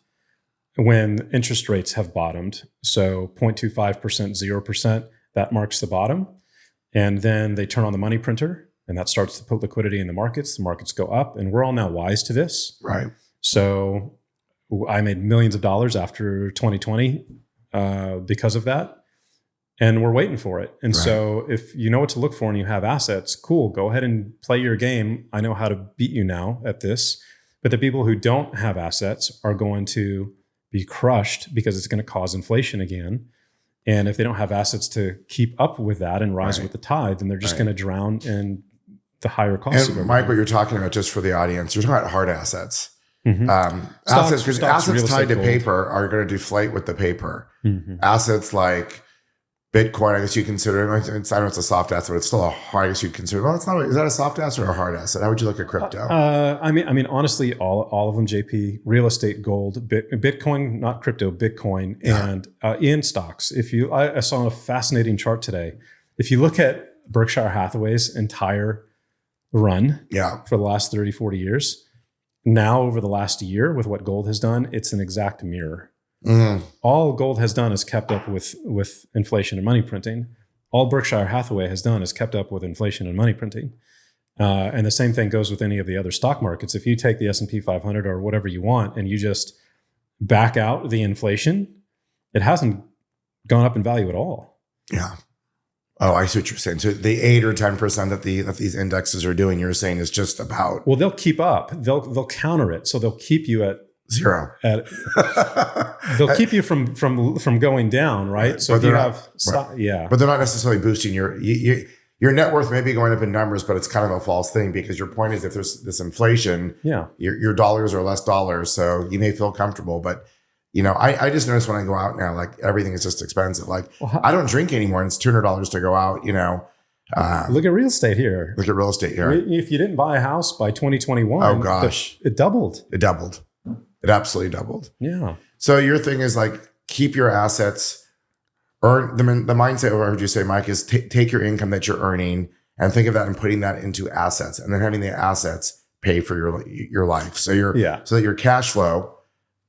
when interest rates have bottomed. So 0.25%, 0%, that marks the bottom. And then they turn on the money printer, and that starts to put liquidity in the markets. The markets go up, and we're all now wise to this. Right. So I made millions of dollars after 2020. because of that. And we're waiting for it. And so if you know what to look for and you have assets, cool, go ahead and play your game. I know how to beat you now at this. But the people who don't have assets are going to be crushed because it's going to cause inflation again. And if they don't have assets to keep up with that and rise with the tide, then they're just going to drown in the higher costs. And Mike, what you're talking about, just for the audience, you're talking about hard assets. Assets, because assets tied to paper are going to deflate with the paper. Assets like Bitcoin, I guess you consider it. I know it's a soft asset, but it's still a hard. I guess you'd consider. Well, it's not. Is that a soft asset or a hard asset? How would you look at crypto? I mean, honestly, all of them. JP, real estate, gold, Bitcoin, not crypto, Bitcoin, and in stocks. I saw a fascinating chart today. If you look at Berkshire Hathaway's entire run, for the last 30, 40 years, now over the last year with what gold has done, it's an exact mirror. All gold has done is kept up with inflation and money printing. All Berkshire Hathaway has done is kept up with inflation and money printing. And the same thing goes with any of the other stock markets. If you take the S&P 500 or whatever you want and you just back out the inflation, it hasn't gone up in value at all. Yeah. Oh, I see what you're saying. So the 8 or 10% that these indexes are doing, you're saying is just about. Well, they'll keep up. They'll counter it. So they'll keep you at zero. They'll keep you from going down, right? So if you have, but they're not necessarily boosting your net worth may be going up in numbers, but it's kind of a false thing because your point is if there's this inflation, your dollars are less dollars, so you may feel comfortable. But I just notice when I go out now, like everything is just expensive. Like I don't drink anymore, and it's $200 to go out. Look at real estate here. If you didn't buy a house by 2021, oh gosh, it doubled. It absolutely doubled. Yeah. So your thing is like keep your assets, earn the mindset. What I heard you say, Mike, is take your income that you're earning and think of that and putting that into assets, and then having the assets pay for your life. So so that your cash flow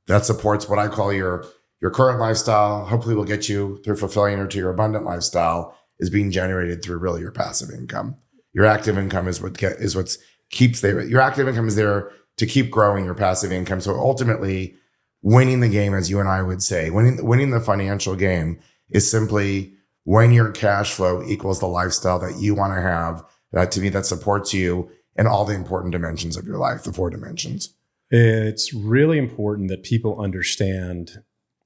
that supports what I call your current lifestyle, hopefully will get you through Fulfillionaire to your abundant lifestyle, is being generated through really your passive income. Your active income is what's keeps there. Your active income is there to keep growing your passive income. So ultimately, winning the game, as you and I would say, winning the financial game is simply when your cash flow equals the lifestyle that you want to have. That to me, that supports you in all the important dimensions of your life, the 4 dimensions. It's really important that people understand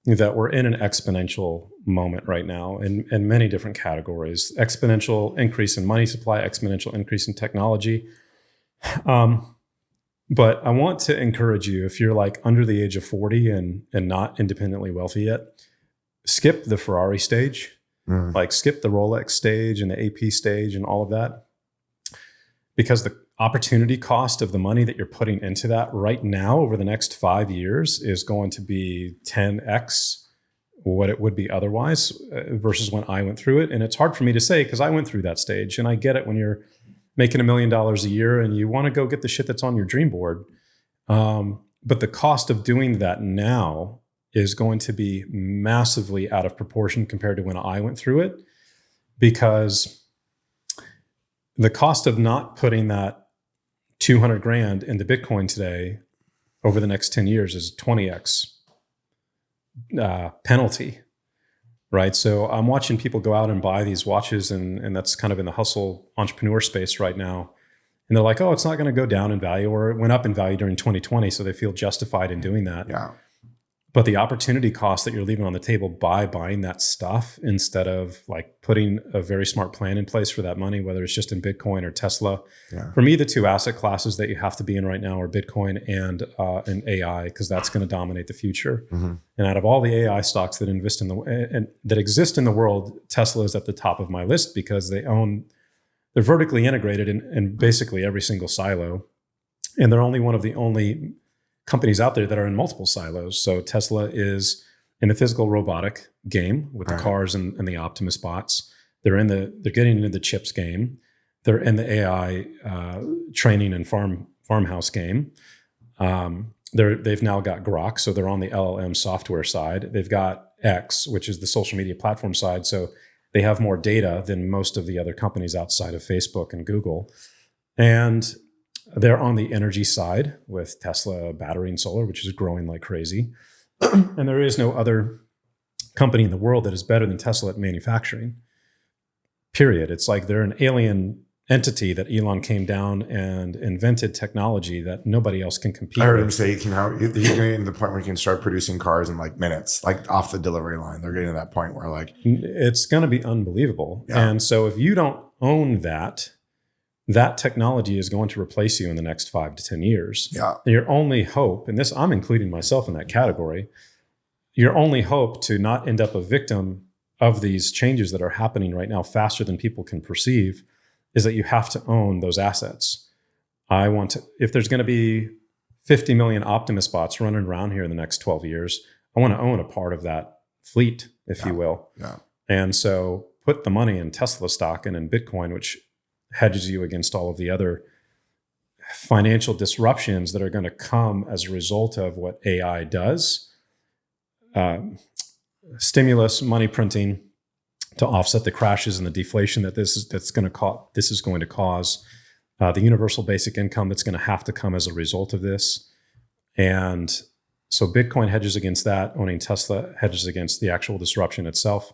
that we're in an exponential moment right now in many different categories. Exponential increase in money supply, exponential increase in technology. But I want to encourage you, if you're like under the age of 40 and not independently wealthy yet, skip the Ferrari stage, like skip the Rolex stage and the AP stage and all of that. Because the opportunity cost of the money that you're putting into that right now over the next 5 years is going to be 10x what it would be otherwise versus when I went through it. And it's hard for me to say because I went through that stage, and I get it when you're making $1 million a year and you want to go get the shit that's on your dream board. But the cost of doing that now is going to be massively out of proportion compared to when I went through it, because the cost of not putting that 200 grand into Bitcoin today over the next 10 years is 20x penalty, right? So I'm watching people go out and buy these watches, and that's kind of in the hustle entrepreneur space right now. And they're like, oh, it's not going to go down in value, or it went up in value during 2020. So they feel justified in doing that. Yeah. But the opportunity cost that you're leaving on the table by buying that stuff instead of like putting a very smart plan in place for that money, whether it's just in Bitcoin or Tesla. Yeah. For me, the 2 asset classes that you have to be in right now are Bitcoin and AI, because that's going to dominate the future. And out of all the AI stocks that exist in the world, Tesla is at the top of my list because they're vertically integrated in basically every single silo. And they're only one of the only companies out there that are in multiple silos. So Tesla is in the physical robotic game with the cars and the Optimus bots. They're getting into the chips game. They're in the AI training and farmhouse game. They've now got Grok, so they're on the LLM software side. They've got X, which is the social media platform side. So they have more data than most of the other companies outside of Facebook and Google. And they're on the energy side with Tesla battery and solar, which is growing like crazy. And there is no other company in the world that is better than Tesla at manufacturing. Period. It's like they're an alien entity that Elon came down and invented technology that nobody else can compete with. I heard him say he's getting to the point where he can start producing cars in like minutes, like off the delivery line. They're getting to that point where like it's going to be unbelievable. Yeah. And so if you don't own that technology is going to replace you in the next 5 to 10 years. Yeah. And your only hope, and this I'm including myself in that category, your only hope to not end up a victim of these changes that are happening right now faster than people can perceive is that you have to own those assets. If there's going to be 50 million Optimus bots running around here in the next 12 years, I want to own a part of that fleet, if you will. Yeah. And so put the money in Tesla stock and in Bitcoin, which hedges you against all of the other financial disruptions that are going to come as a result of what AI does. Stimulus, money printing, to offset the crashes and the deflation that this is going to cause, the universal basic income that's going to have to come as a result of this. And so Bitcoin hedges against that, owning Tesla hedges against the actual disruption itself.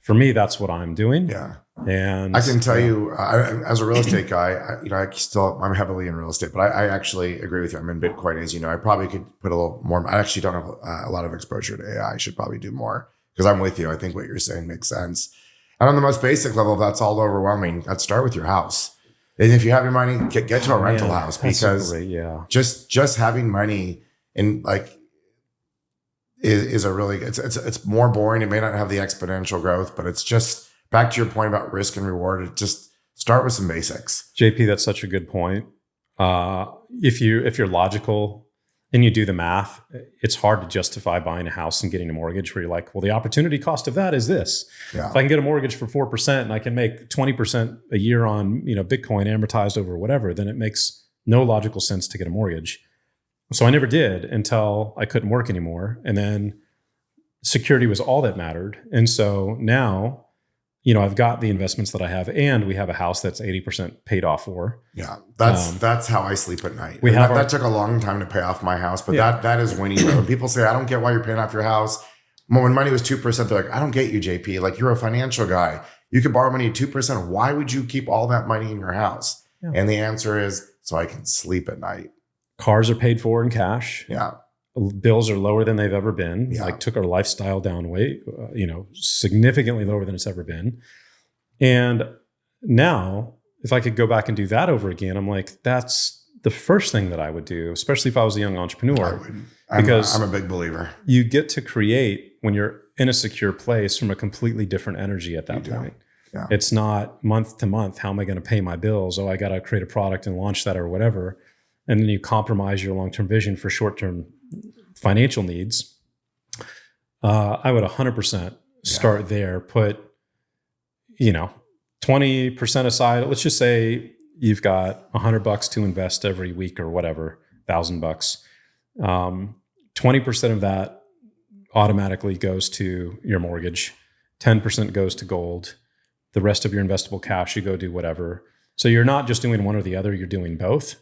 For me, that's what I'm doing. Yeah. And I can tell you, as a real estate guy, I'm heavily in real estate, but I actually agree with you. I'm in Bitcoin, as you know. I probably could put a little more. I actually don't have a lot of exposure to AI. I should probably do more. Because I'm with you. I think what you're saying makes sense. And on the most basic level, that's all overwhelming. Let's start with your house. And if you have your money, get to a rental house, because just having money in like is a really, it's more boring. It may not have the exponential growth, but it's just back to your point about risk and reward. Just start with some basics. JP, that's such a good point. If you're logical and you do the math, it's hard to justify buying a house and getting a mortgage where you're like, well, the opportunity cost of that is this. Yeah. If I can get a mortgage for 4% and I can make 20% a year on, Bitcoin amortized over whatever, then it makes no logical sense to get a mortgage. So I never did until I couldn't work anymore. And then security was all that mattered. And so now, I've got the investments that I have, and we have a house that's 80% paid off for. Yeah, that's how I sleep at night. That took a long time to pay off my house, but that is winning. When people say, I don't get why you're paying off your house. When money was 2%, they're like, I don't get you, JP. Like, you're a financial guy. You could borrow money at 2%. Why would you keep all that money in your house? Yeah. And the answer is, so I can sleep at night. Cars are paid for in cash. Yeah. Bills are lower than they've ever been. Yeah. Like, took our lifestyle down way, significantly lower than it's ever been. And now, if I could go back and do that over again, I'm like, that's the first thing that I would do, especially if I was a young entrepreneur. I would. Because I'm a big believer. You get to create when you're in a secure place from a completely different energy at that point. Yeah. It's not month to month, how am I going to pay my bills? Oh, I got to create a product and launch that or whatever. And then you compromise your long-term vision for short-term financial needs. I would 100% start there. Put, 20% aside. Let's just say you've got $100 to invest every week or whatever, $1,000. 20% of that automatically goes to your mortgage. 10% goes to gold. The rest of your investable cash, you go do whatever. So you're not just doing one or the other, you're doing both.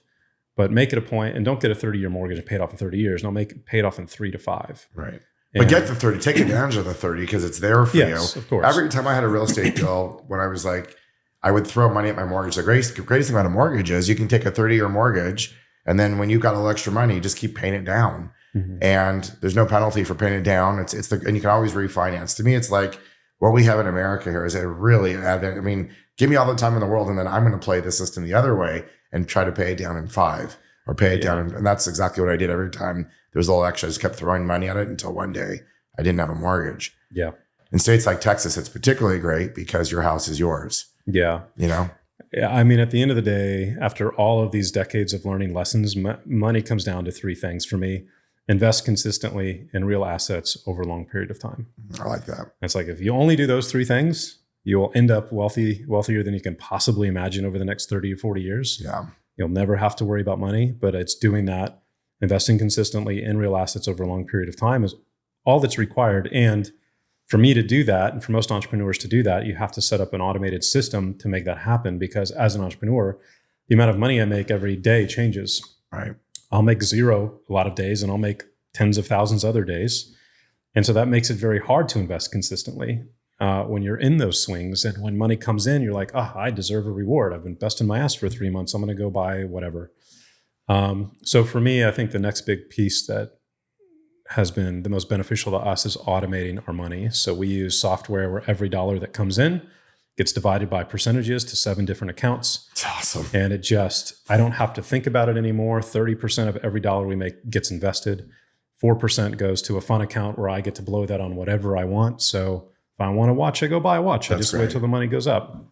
But make it a point, and don't get a 30-year mortgage and pay it off in 30 years. No, make it paid off in 3 to 5. Right. But get the 30, take advantage of the 30 because it's there for you. Yes, of course. Every time I had a real estate deal, when I was like, I would throw money at my mortgage. The greatest thing about a mortgage is you can take a 30-year mortgage, and then when you've got a little extra money, just keep paying it down. Mm-hmm. And there's no penalty for paying it down. And you can always refinance. To me, it's like what we have in America here is a really, give me all the time in the world, and then I'm going to play the system the other way and try to pay it down in 5 or pay it down. And that's exactly what I did every time there was a little extra. I just kept throwing money at it until one day I didn't have a mortgage. Yeah. In states like Texas, it's particularly great because your house is yours. Yeah. Yeah. At the end of the day, after all of these decades of learning lessons, money comes down to 3 things for me. Invest consistently in real assets over a long period of time. I like that. It's like, if you only do those 3 things, you will end up wealthier than you can possibly imagine over the next 30 or 40 years. Yeah. You'll never have to worry about money, but it's doing that, investing consistently in real assets over a long period of time is all that's required. And for me to do that, and for most entrepreneurs to do that, you have to set up an automated system to make that happen, because as an entrepreneur, the amount of money I make every day changes. Right. I'll make 0 a lot of days, and I'll make tens of thousands other days. And so that makes it very hard to invest consistently when you're in those swings. And when money comes in, you're like, oh, I deserve a reward. I've invested my ass for 3 months. I'm going to go buy whatever. So for me, I think the next big piece that has been the most beneficial to us is automating our money. So we use software where every dollar that comes in gets divided by percentages to 7 different accounts. It's awesome. And I don't have to think about it anymore. 30% of every dollar we make gets invested. 4% goes to a fun account where I get to blow that on whatever I want. So if I want a watch, I go buy a watch. I just wait till the money goes up.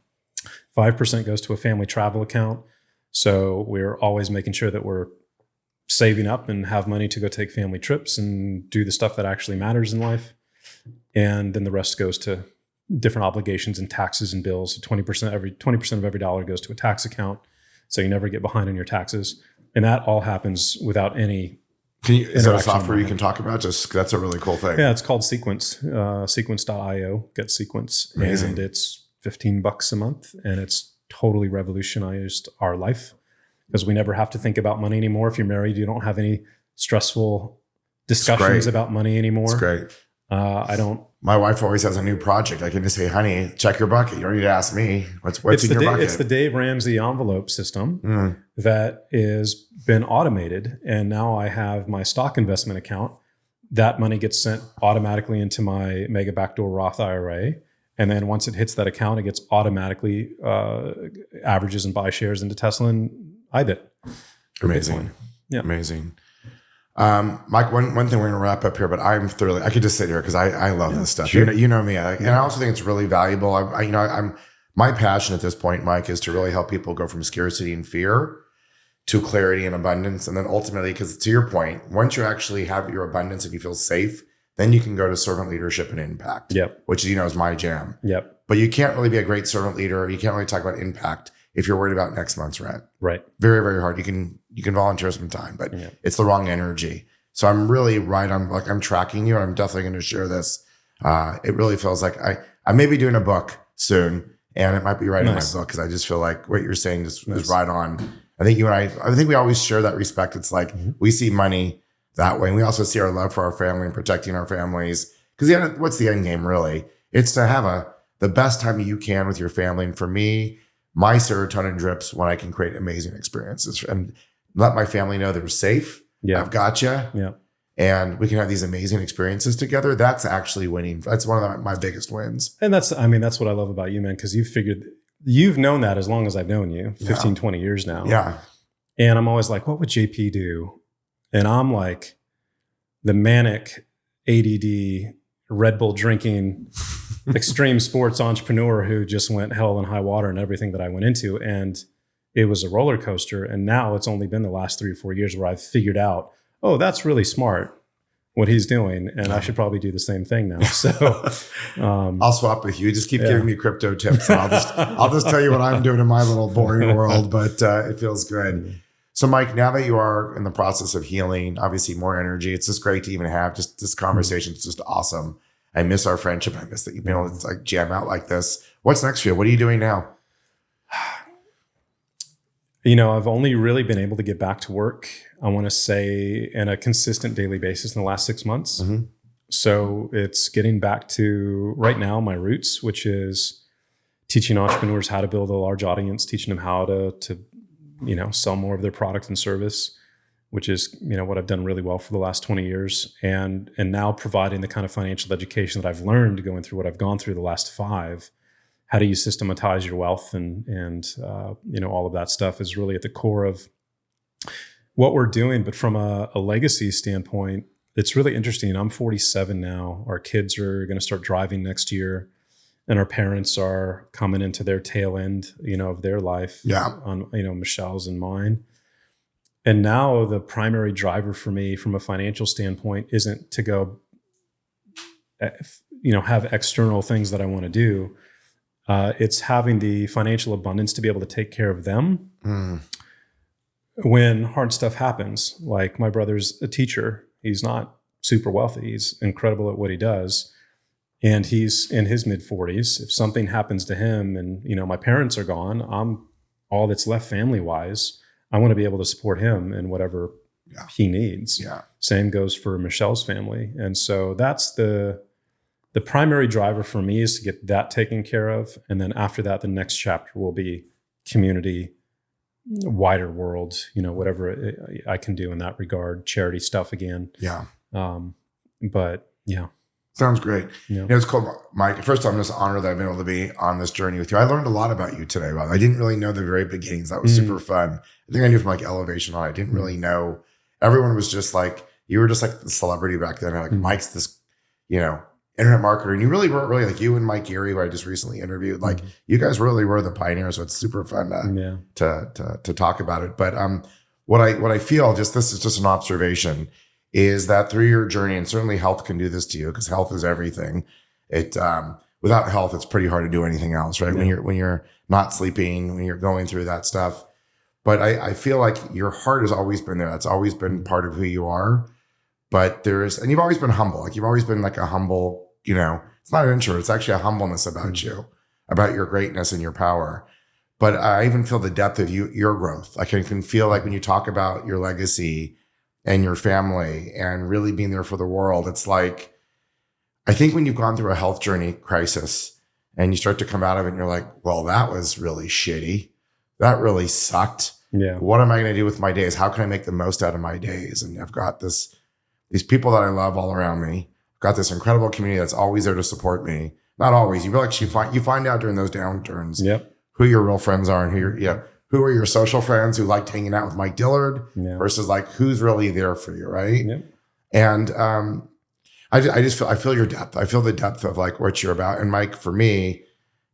5% goes to a family travel account. So we're always making sure that we're saving up and have money to go take family trips and do the stuff that actually matters in life. And then the rest goes to different obligations and taxes and bills. So 20% of every dollar goes to a tax account. So you never get behind on your taxes. And that all happens without any is there a software you can talk about? Just that's a really cool thing. Yeah, it's called Sequence, sequence.io, get Sequence. Amazing. And it's $15 a month, and it's totally revolutionized our life because we never have to think about money anymore. If you're married, you don't have any stressful discussions about money anymore. It's great. My wife always has a new project. I can just say, honey, check your bucket. You don't need to ask me what's in your bucket. It's the Dave Ramsey envelope system that is been automated. And now I have my stock investment account. That money gets sent automatically into my mega backdoor Roth IRA. And then once it hits that account, it gets automatically averages and buy shares into Tesla and IBIT. Amazing. Yeah. Amazing. Mike, one thing we're going to wrap up here, but I could just sit here because I love this stuff. Sure. You know me. And I also think it's really valuable. My passion at this point, Mike, is to really help people go from scarcity and fear to clarity and abundance. And then ultimately, because to your point, once you actually have your abundance and you feel safe, then you can go to servant leadership and impact, which is my jam. But you can't really be a great servant leader. You can't really talk about impact if you're worried about next month's rent. Right. Very, very hard. You can volunteer some time, but it's the wrong energy. So I'm really I'm tracking you, and I'm definitely going to share this. It really feels like I may be doing a book soon, and it might be right in my book because I just feel like what you're saying is right on. I think you and I think we always share that respect. It's like we see money that way, and we also see our love for our family and protecting our families. Because what's the end game really? It's to have the best time you can with your family. And for me, my serotonin drips when I can create amazing experiences and let my family know they're safe. I've got you. And we can have these amazing experiences together. That's actually winning. That's one of my biggest wins. And that's what I love about you, man, because you've known that as long as I've known you, 15, 20 years now. Yeah. And I'm always like, what would JP do? And I'm like the manic ADD Red Bull drinking extreme sports entrepreneur who just went hell and high water in everything that I went into. And it was a roller coaster. And now it's only been the last 3 or 4 years where I've figured out, oh, that's really smart what he's doing. And I should probably do the same thing now. So I'll swap with you. Just keep giving me crypto tips. And I'll just tell you what I'm doing in my little boring world, but it feels good. So Mike, now that you are in the process of healing, obviously more energy, it's just great to even have just this conversation. It's just awesome. I miss our friendship. I miss that you've been able to like jam out like this. What's next for you? What are you doing now? I've only really been able to get back to work, I want to say, in a consistent daily basis in the last 6 months. So it's getting back to right now my roots, which is teaching entrepreneurs how to build a large audience, teaching them how to sell more of their product and service, which is, what I've done really well for the last 20 years. And now providing the kind of financial education that I've learned going through what I've gone through the last 5. How do you systematize your wealth and all of that stuff is really at the core of what we're doing. But from a legacy standpoint, it's really interesting. I'm 47 now. Our kids are going to start driving next year, and our parents are coming into their tail end, of their life. On Michelle's and mine. And now the primary driver for me from a financial standpoint isn't to go, have external things that I want to do. It's having the financial abundance to be able to take care of them when hard stuff happens. Like my brother's a teacher. He's not super wealthy. He's incredible at what he does. And he's in his mid 40s. If something happens to him and, my parents are gone, I'm all that's left family wise. I want to be able to support him in whatever he needs. Yeah. Same goes for Michelle's family. And so that's the primary driver for me, is to get that taken care of. And then after that, the next chapter will be community, wider world, whatever I can do in that regard, charity stuff again. Yeah. But yeah. Sounds great. Yeah. It's cool, Mike. First of all, I'm just honored that I've been able to be on this journey with you. I learned a lot about you today, Bob. I didn't really know the very beginnings. That was super fun. I think I knew from like Elevation on. I didn't really know. Everyone was just like, you were just like the celebrity back then. Like Mike's this, internet marketer. And you really weren't really like, you and Mike Geary, who I just recently interviewed. Like you guys really were the pioneers. So it's super fun to talk about it. But what I feel, this is just an observation, is that through your journey, and certainly health can do this to you, because health is everything. It without health, it's pretty hard to do anything else, right? Yeah. When you're not sleeping, when you're going through that stuff. But I feel like your heart has always been there. That's always been part of who you are. But and you've always been humble. Like you've always been like a humble, it's not an introvert. It's actually a humbleness about you, about your greatness and your power. But I even feel the depth of your growth. Like I can feel like when you talk about your legacy and your family and really being there for the world, it's like, I think when you've gone through a health journey crisis and you start to come out of it and you're like, well, that was really shitty. That really sucked. Yeah. What am I going to do with my days? How can I make the most out of my days? And I've got these people that I love all around me. I've got this incredible community that's always there to support me. Not always. You find out during those downturns who your real friends are and who are your social friends who liked hanging out with Mike Dillard versus like who's really there for you, right? Yep. And I feel your depth. I feel the depth of like what you're about. And Mike, for me,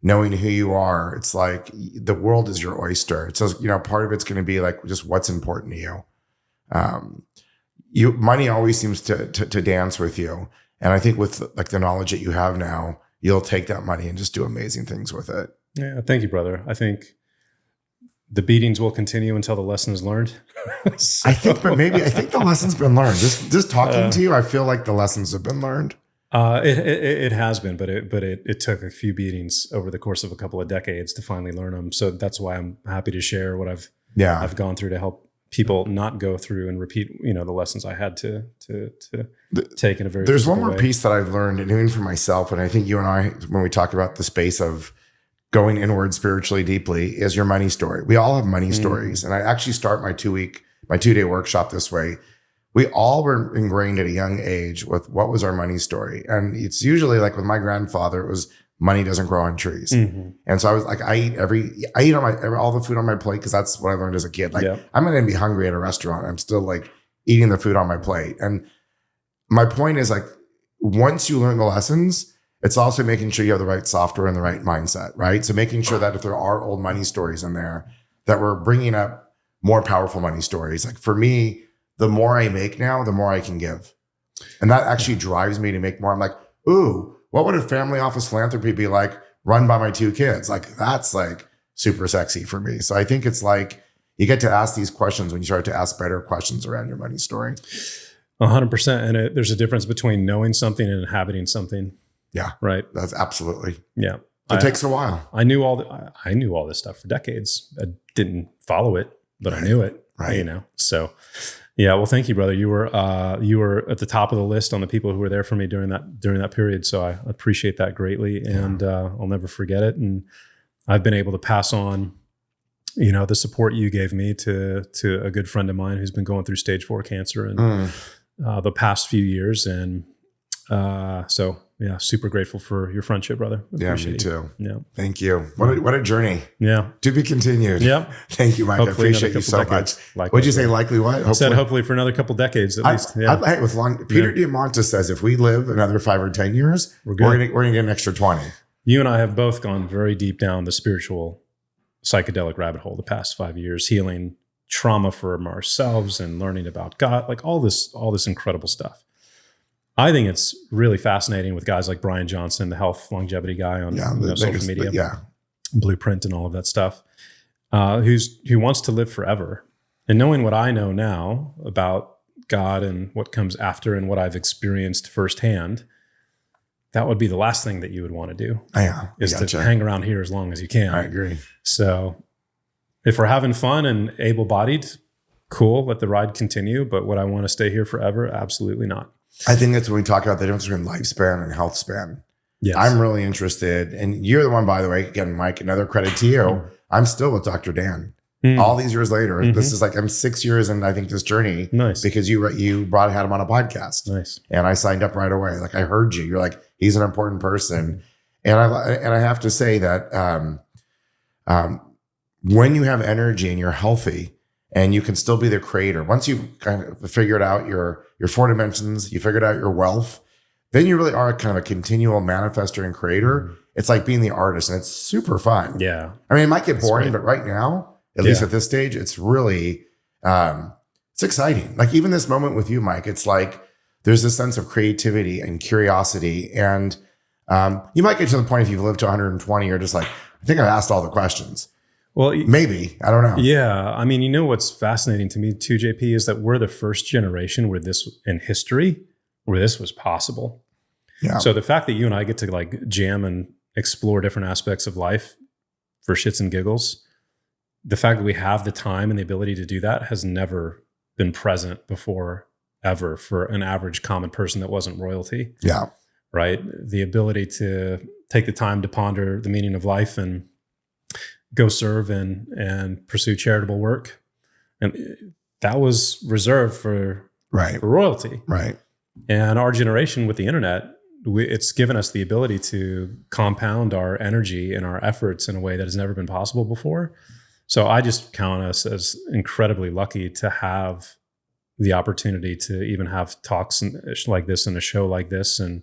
knowing who you are, it's like the world is your oyster. It says, part of it's going to be like just what's important to you. Money always seems to dance with you. And I think with like the knowledge that you have now, you'll take that money and just do amazing things with it. Yeah. Thank you, brother. I think the beatings will continue until the lesson is learned. I think the lesson's been learned. Just talking to you, I feel like the lessons have been learned. It has been, but it took a few beatings over the course of a couple of decades to finally learn them. So that's why I'm happy to share what I've gone through to help people not go through and repeat, the lessons I had to take in a very. There's one more way. piece that I've learned, and even for myself, and I think you and I, when we talk about the space of going inward spiritually deeply, is your money story. We all have money stories, and I actually start my 2-day workshop this way. We all were ingrained at a young age with what was our money story. And it's usually like with my grandfather, it was money doesn't grow on trees. And so I was like, I eat all the food on my plate because that's what I learned as a kid. Like I'm going to be hungry at a restaurant. I'm still like eating the food on my plate. And my point is like, once you learn the lessons, it's also making sure you have the right software and the right mindset, right? So making sure that if there are old money stories in there, that we're bringing up more powerful money stories. Like for me, the more I make now, the more I can give. And that actually drives me to make more. I'm like, ooh, what would a family office philanthropy be like run by my 2 kids? Like, that's like super sexy for me. So I think it's like, you get to ask these questions when you start to ask better questions around your money story. 100%. And there's a difference between knowing something and inhabiting something. Yeah. Right. That's absolutely. Yeah. It takes a while. I knew all this stuff for decades. I didn't follow it, but I knew it. Right. So yeah. Well, thank you, brother. You were at the top of the list on the people who were there for me during that period. So I appreciate that greatly. And I'll never forget it. And I've been able to pass on, the support you gave me to a good friend of mine who's been going through stage 4 cancer and the past few years. And so yeah, super grateful for your friendship, brother. Yeah, me too. Yeah. Thank you. What a journey. Yeah. To be continued. Yeah. Thank you, Mike. Hopefully I appreciate you so much. What'd you say? Likely what? Hopefully. I said hopefully for another couple decades at least. Yeah. Peter Diamandis says if we live another 5 or 10 years, we're gonna get an extra 20. You and I have both gone very deep down the spiritual psychedelic rabbit hole the past 5 years, healing trauma from ourselves and learning about God, like all this incredible stuff. I think it's really fascinating with guys like Brian Johnson, the health longevity guy on social media, Blueprint and all of that stuff, who wants to live forever. And knowing what I know now about God and what comes after and what I've experienced firsthand, that would be the last thing that you would want to do. Is to hang around here as long as you can. I agree. So if we're having fun and able-bodied, cool, let the ride continue. But would I want to stay here forever? Absolutely not. I think that's when we talk about the difference between lifespan and health span. Yes. I'm really interested. And you're the one, by the way, again, Mike, another credit to you. I'm still with Dr. Dan. All these years later, this is like, I'm 6 years in, I think, this journey. Nice. Because you had him on a podcast. Nice. And I signed up right away. Like, I heard you. You're like, he's an important person. And I have to say that when you have energy and you're healthy and you can still be the creator, once you've kind of figured out your 4 dimensions, you figured out your wealth, then you really are kind of a continual manifester and creator. It's like being the artist, and it's super fun. Yeah. I mean, it might get boring, but right now, at least at this stage, it's really, it's exciting. Like even this moment with you, Mike, it's like there's this sense of creativity and curiosity. And you might get to the point if you've lived to 120, you're just like, I think I've asked all the questions. Well, maybe, I don't know. Yeah. I mean, what's fascinating to me too, JP, is that we're the first generation where this was possible. Yeah. So the fact that you and I get to like jam and explore different aspects of life for shits and giggles, the fact that we have the time and the ability to do that has never been present before, ever, for an average common person that wasn't royalty. Yeah. Right. The ability to take the time to ponder the meaning of life and go serve and pursue charitable work. And that was reserved for royalty. Right. And our generation with the internet, it's given us the ability to compound our energy and our efforts in a way that has never been possible before. So I just count us as incredibly lucky to have the opportunity to even have talks like this and a show like this. And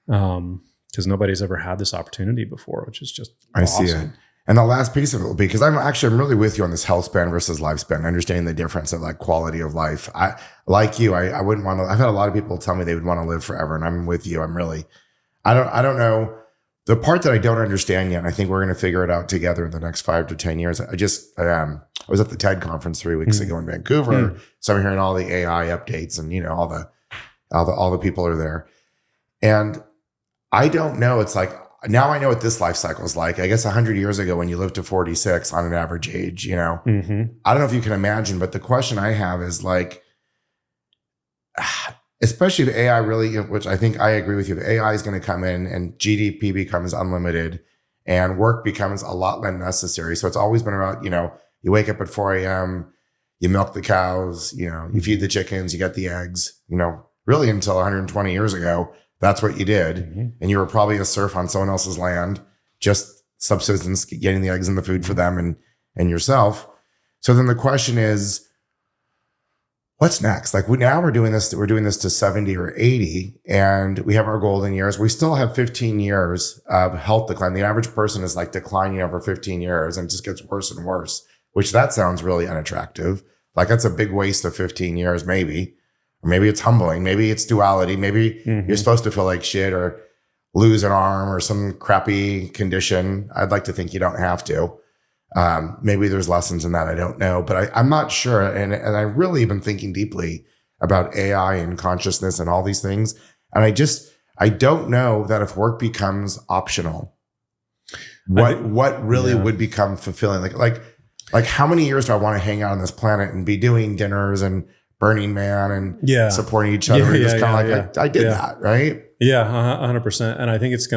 because nobody's ever had this opportunity before, which is just awesome. I see it. And the last piece of it will be, because I'm really with you on this health span versus lifespan, understanding the difference of like quality of life. I wouldn't want to, I've had a lot of people tell me they would want to live forever, and I'm with you. I don't know. The part that I don't understand yet, and I think we're going to figure it out together in the next 5 to 10 years. I was at the TED conference 3 weeks ago in Vancouver. So I'm hearing all the AI updates and, all the people are there. And I don't know. It's like, now I know what this life cycle is like. I guess 100 years ago when you lived to 46 on an average age, I don't know if you can imagine, but the question I have is like, especially if AI really, which I think I agree with you, if AI is going to come in and GDP becomes unlimited and work becomes a lot less necessary. So it's always been about, you wake up at 4 a.m., you milk the cows, you feed the chickens, you get the eggs, really until 120 years ago. That's what you did. And you were probably a serf on someone else's land, just subsistence, getting the eggs and the food for them and yourself. So then the question is, what's next? Like now we're doing this to 70 or 80 and we have our golden years. We still have 15 years of health decline. The average person is like declining over 15 years and it just gets worse and worse, which that sounds really unattractive. Like that's a big waste of 15 years, maybe. Or maybe it's humbling. Maybe it's duality. Maybe you're supposed to feel like shit or lose an arm or some crappy condition. I'd like to think you don't have to. Maybe there's lessons in that. I don't know, but I'm not sure. And I really have been thinking deeply about AI and consciousness and all these things. And I don't know that if work becomes optional, what really would become fulfilling? Like how many years do I want to hang out on this planet and be doing dinners and Burning Man and supporting each other? I did that, right? Yeah, 100%. And I think it's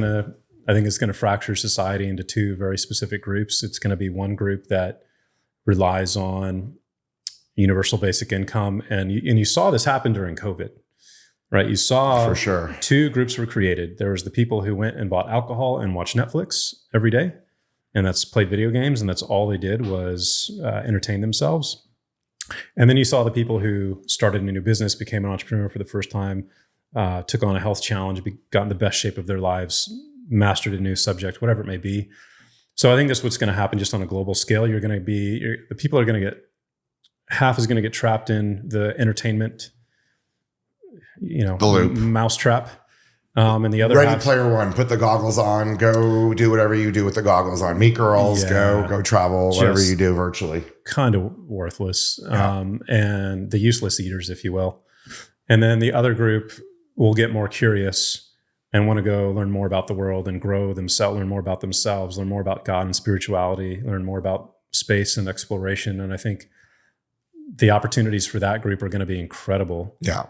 gonna fracture society into 2 very specific groups. It's gonna be one group that relies on universal basic income, and you saw this happen during COVID, right? You saw for sure 2 groups were created. There was the people who went and bought alcohol and watched Netflix every day, and that's played video games, and that's all they did was entertain themselves. And then you saw the people who started a new business, became an entrepreneur for the first time, took on a health challenge, got in the best shape of their lives, mastered a new subject, whatever it may be. So I think that's what's going to happen just on a global scale. The people are going to get, half is going to get trapped in the entertainment, the loop, mousetrap. And the other Ready Player One, put the goggles on, go do whatever you do with the goggles on. Meet girls, go travel, whatever you do virtually. Kind of worthless, and the useless eaters, if you will. And then the other group will get more curious and want to go learn more about the world and grow themselves, learn more about themselves, learn more about God and spirituality, learn more about space and exploration. And I think the opportunities for that group are going to be incredible. Yeah.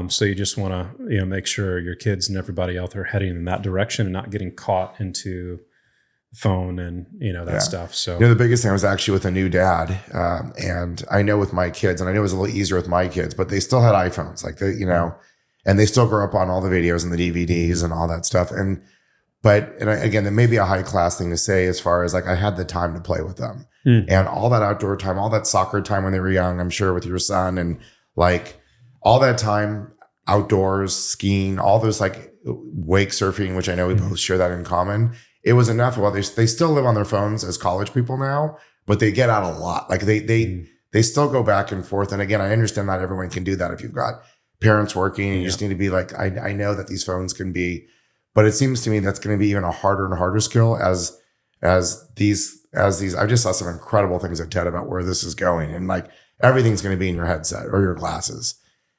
So you just want to, make sure your kids and everybody out there are heading in that direction and not getting caught into phone and, that stuff. So, the biggest thing was actually with a new dad. And I know with my kids, and I know it was a little easier with my kids, but they still had iPhones, like and they still grew up on all the videos and the DVDs and all that stuff. But again, that may be a high class thing to say as far as like, I had the time to play with them and all that outdoor time, all that soccer time when they were young, I'm sure with your son, and like all that time outdoors, skiing, all those like wake surfing, which I know we both share that in common. It was enough. Well, they still live on their phones as college people now, but they get out a lot. Like they still go back and forth. And again, I understand not everyone can do that if you've got parents working and you just need to be like, I know that these phones can be, but it seems to me that's going to be even a harder and harder skill as these, I just saw some incredible things at TED about where this is going. And like everything's going to be in your headset or your glasses.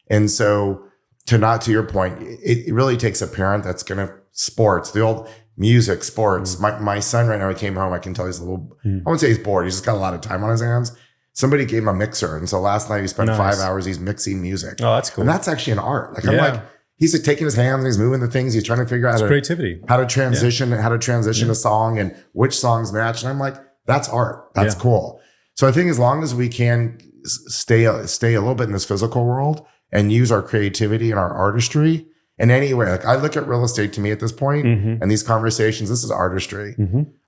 And so to your point, it really takes a parent that's going to sports, the old music, sports. My son right now, he came home, I can tell he's a little, I wouldn't say he's bored. He's just got a lot of time on his hands. Somebody gave him a mixer. And so last night he spent 5 hours, he's mixing music. Oh, that's cool. And that's actually an art. Like I'm like, he's taking his hands and he's moving the things. He's trying to figure out creativity, how to transition a song and which songs match. And I'm like, that's art. That's cool. So I think as long as we can stay a little bit in this physical world and use our creativity and our artistry in any way. Like I look at real estate to me at this point and these conversations, this is artistry.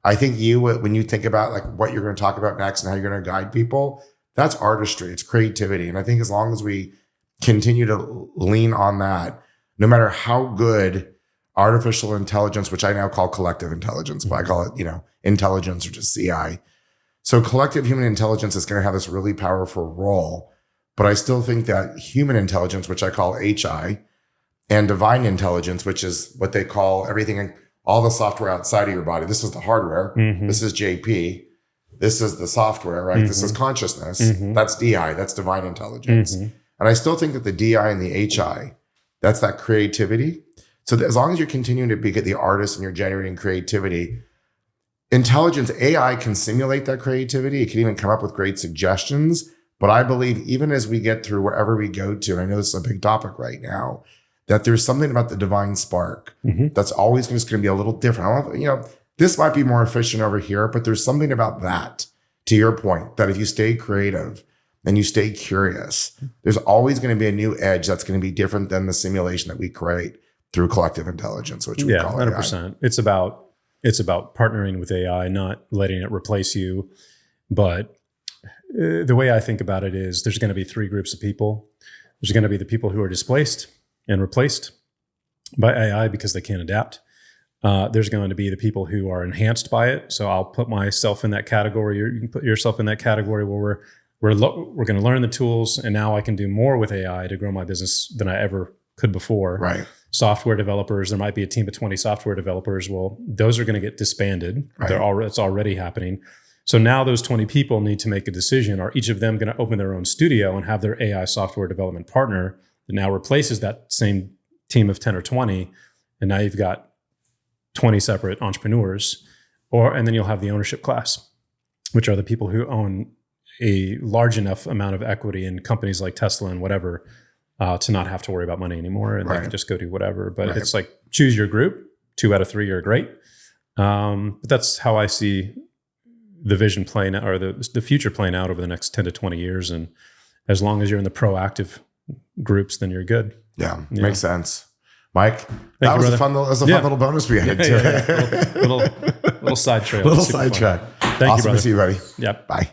I think when you think about like what you're going to talk about next and how you're going to guide people, that's artistry. It's creativity. And I think as long as we continue to lean on that, no matter how good artificial intelligence, which I now call collective intelligence, but I call it, intelligence or just CI. So collective human intelligence is going to have this really powerful role. But I still think that human intelligence, which I call HI, and divine intelligence, which is what they call everything, all the software outside of your body. This is the hardware. This is JP. This is the software, right? This is consciousness. That's DI. That's divine intelligence. And I still think that the DI and the HI, that's that creativity. So as long as you're continuing to be the artist and you're generating creativity, intelligence, AI can simulate that creativity. It can even come up with great suggestions. But I believe even as we get through wherever we go to, and I know this is a big topic right now, that there's something about the divine spark that's always just going to be a little different. I don't know, this might be more efficient over here, but there's something about that, to your point, that if you stay creative and you stay curious, there's always going to be a new edge that's going to be different than the simulation that we create through collective intelligence, which we call 100%. AI. It's about partnering with AI, not letting it replace you. But the way I think about it is there's going to be three groups of people. There's going to be the people who are displaced and replaced by AI because they can't adapt. There's going to be the people who are enhanced by it. So I'll put myself in that category. You can put yourself in that category where we're going to learn the tools, and now I can do more with AI to grow my business than I ever could before. Right. Software developers, there might be a team of 20 software developers. Well, those are going to get disbanded. Right. It's already happening. So now those 20 people need to make a decision. Are each of them going to open their own studio and have their AI software development partner that now replaces that same team of 10 or 20? And now you've got 20 separate entrepreneurs, and then you'll have the ownership class, which are the people who own a large enough amount of equity in companies like Tesla and whatever, to not have to worry about money anymore. And they can just go do whatever. But it's like, choose your group. 2 out of 3 are great. But that's how I see the vision playing out, or the future playing out over the next 10 to 20 years. And as long as you're in the proactive groups, then you're good. Yeah. Makes sense. Mike, that was a fun little bonus we added to it. Little side trail. Little side track. Thank you, brother. To see you, buddy. Yep. Bye.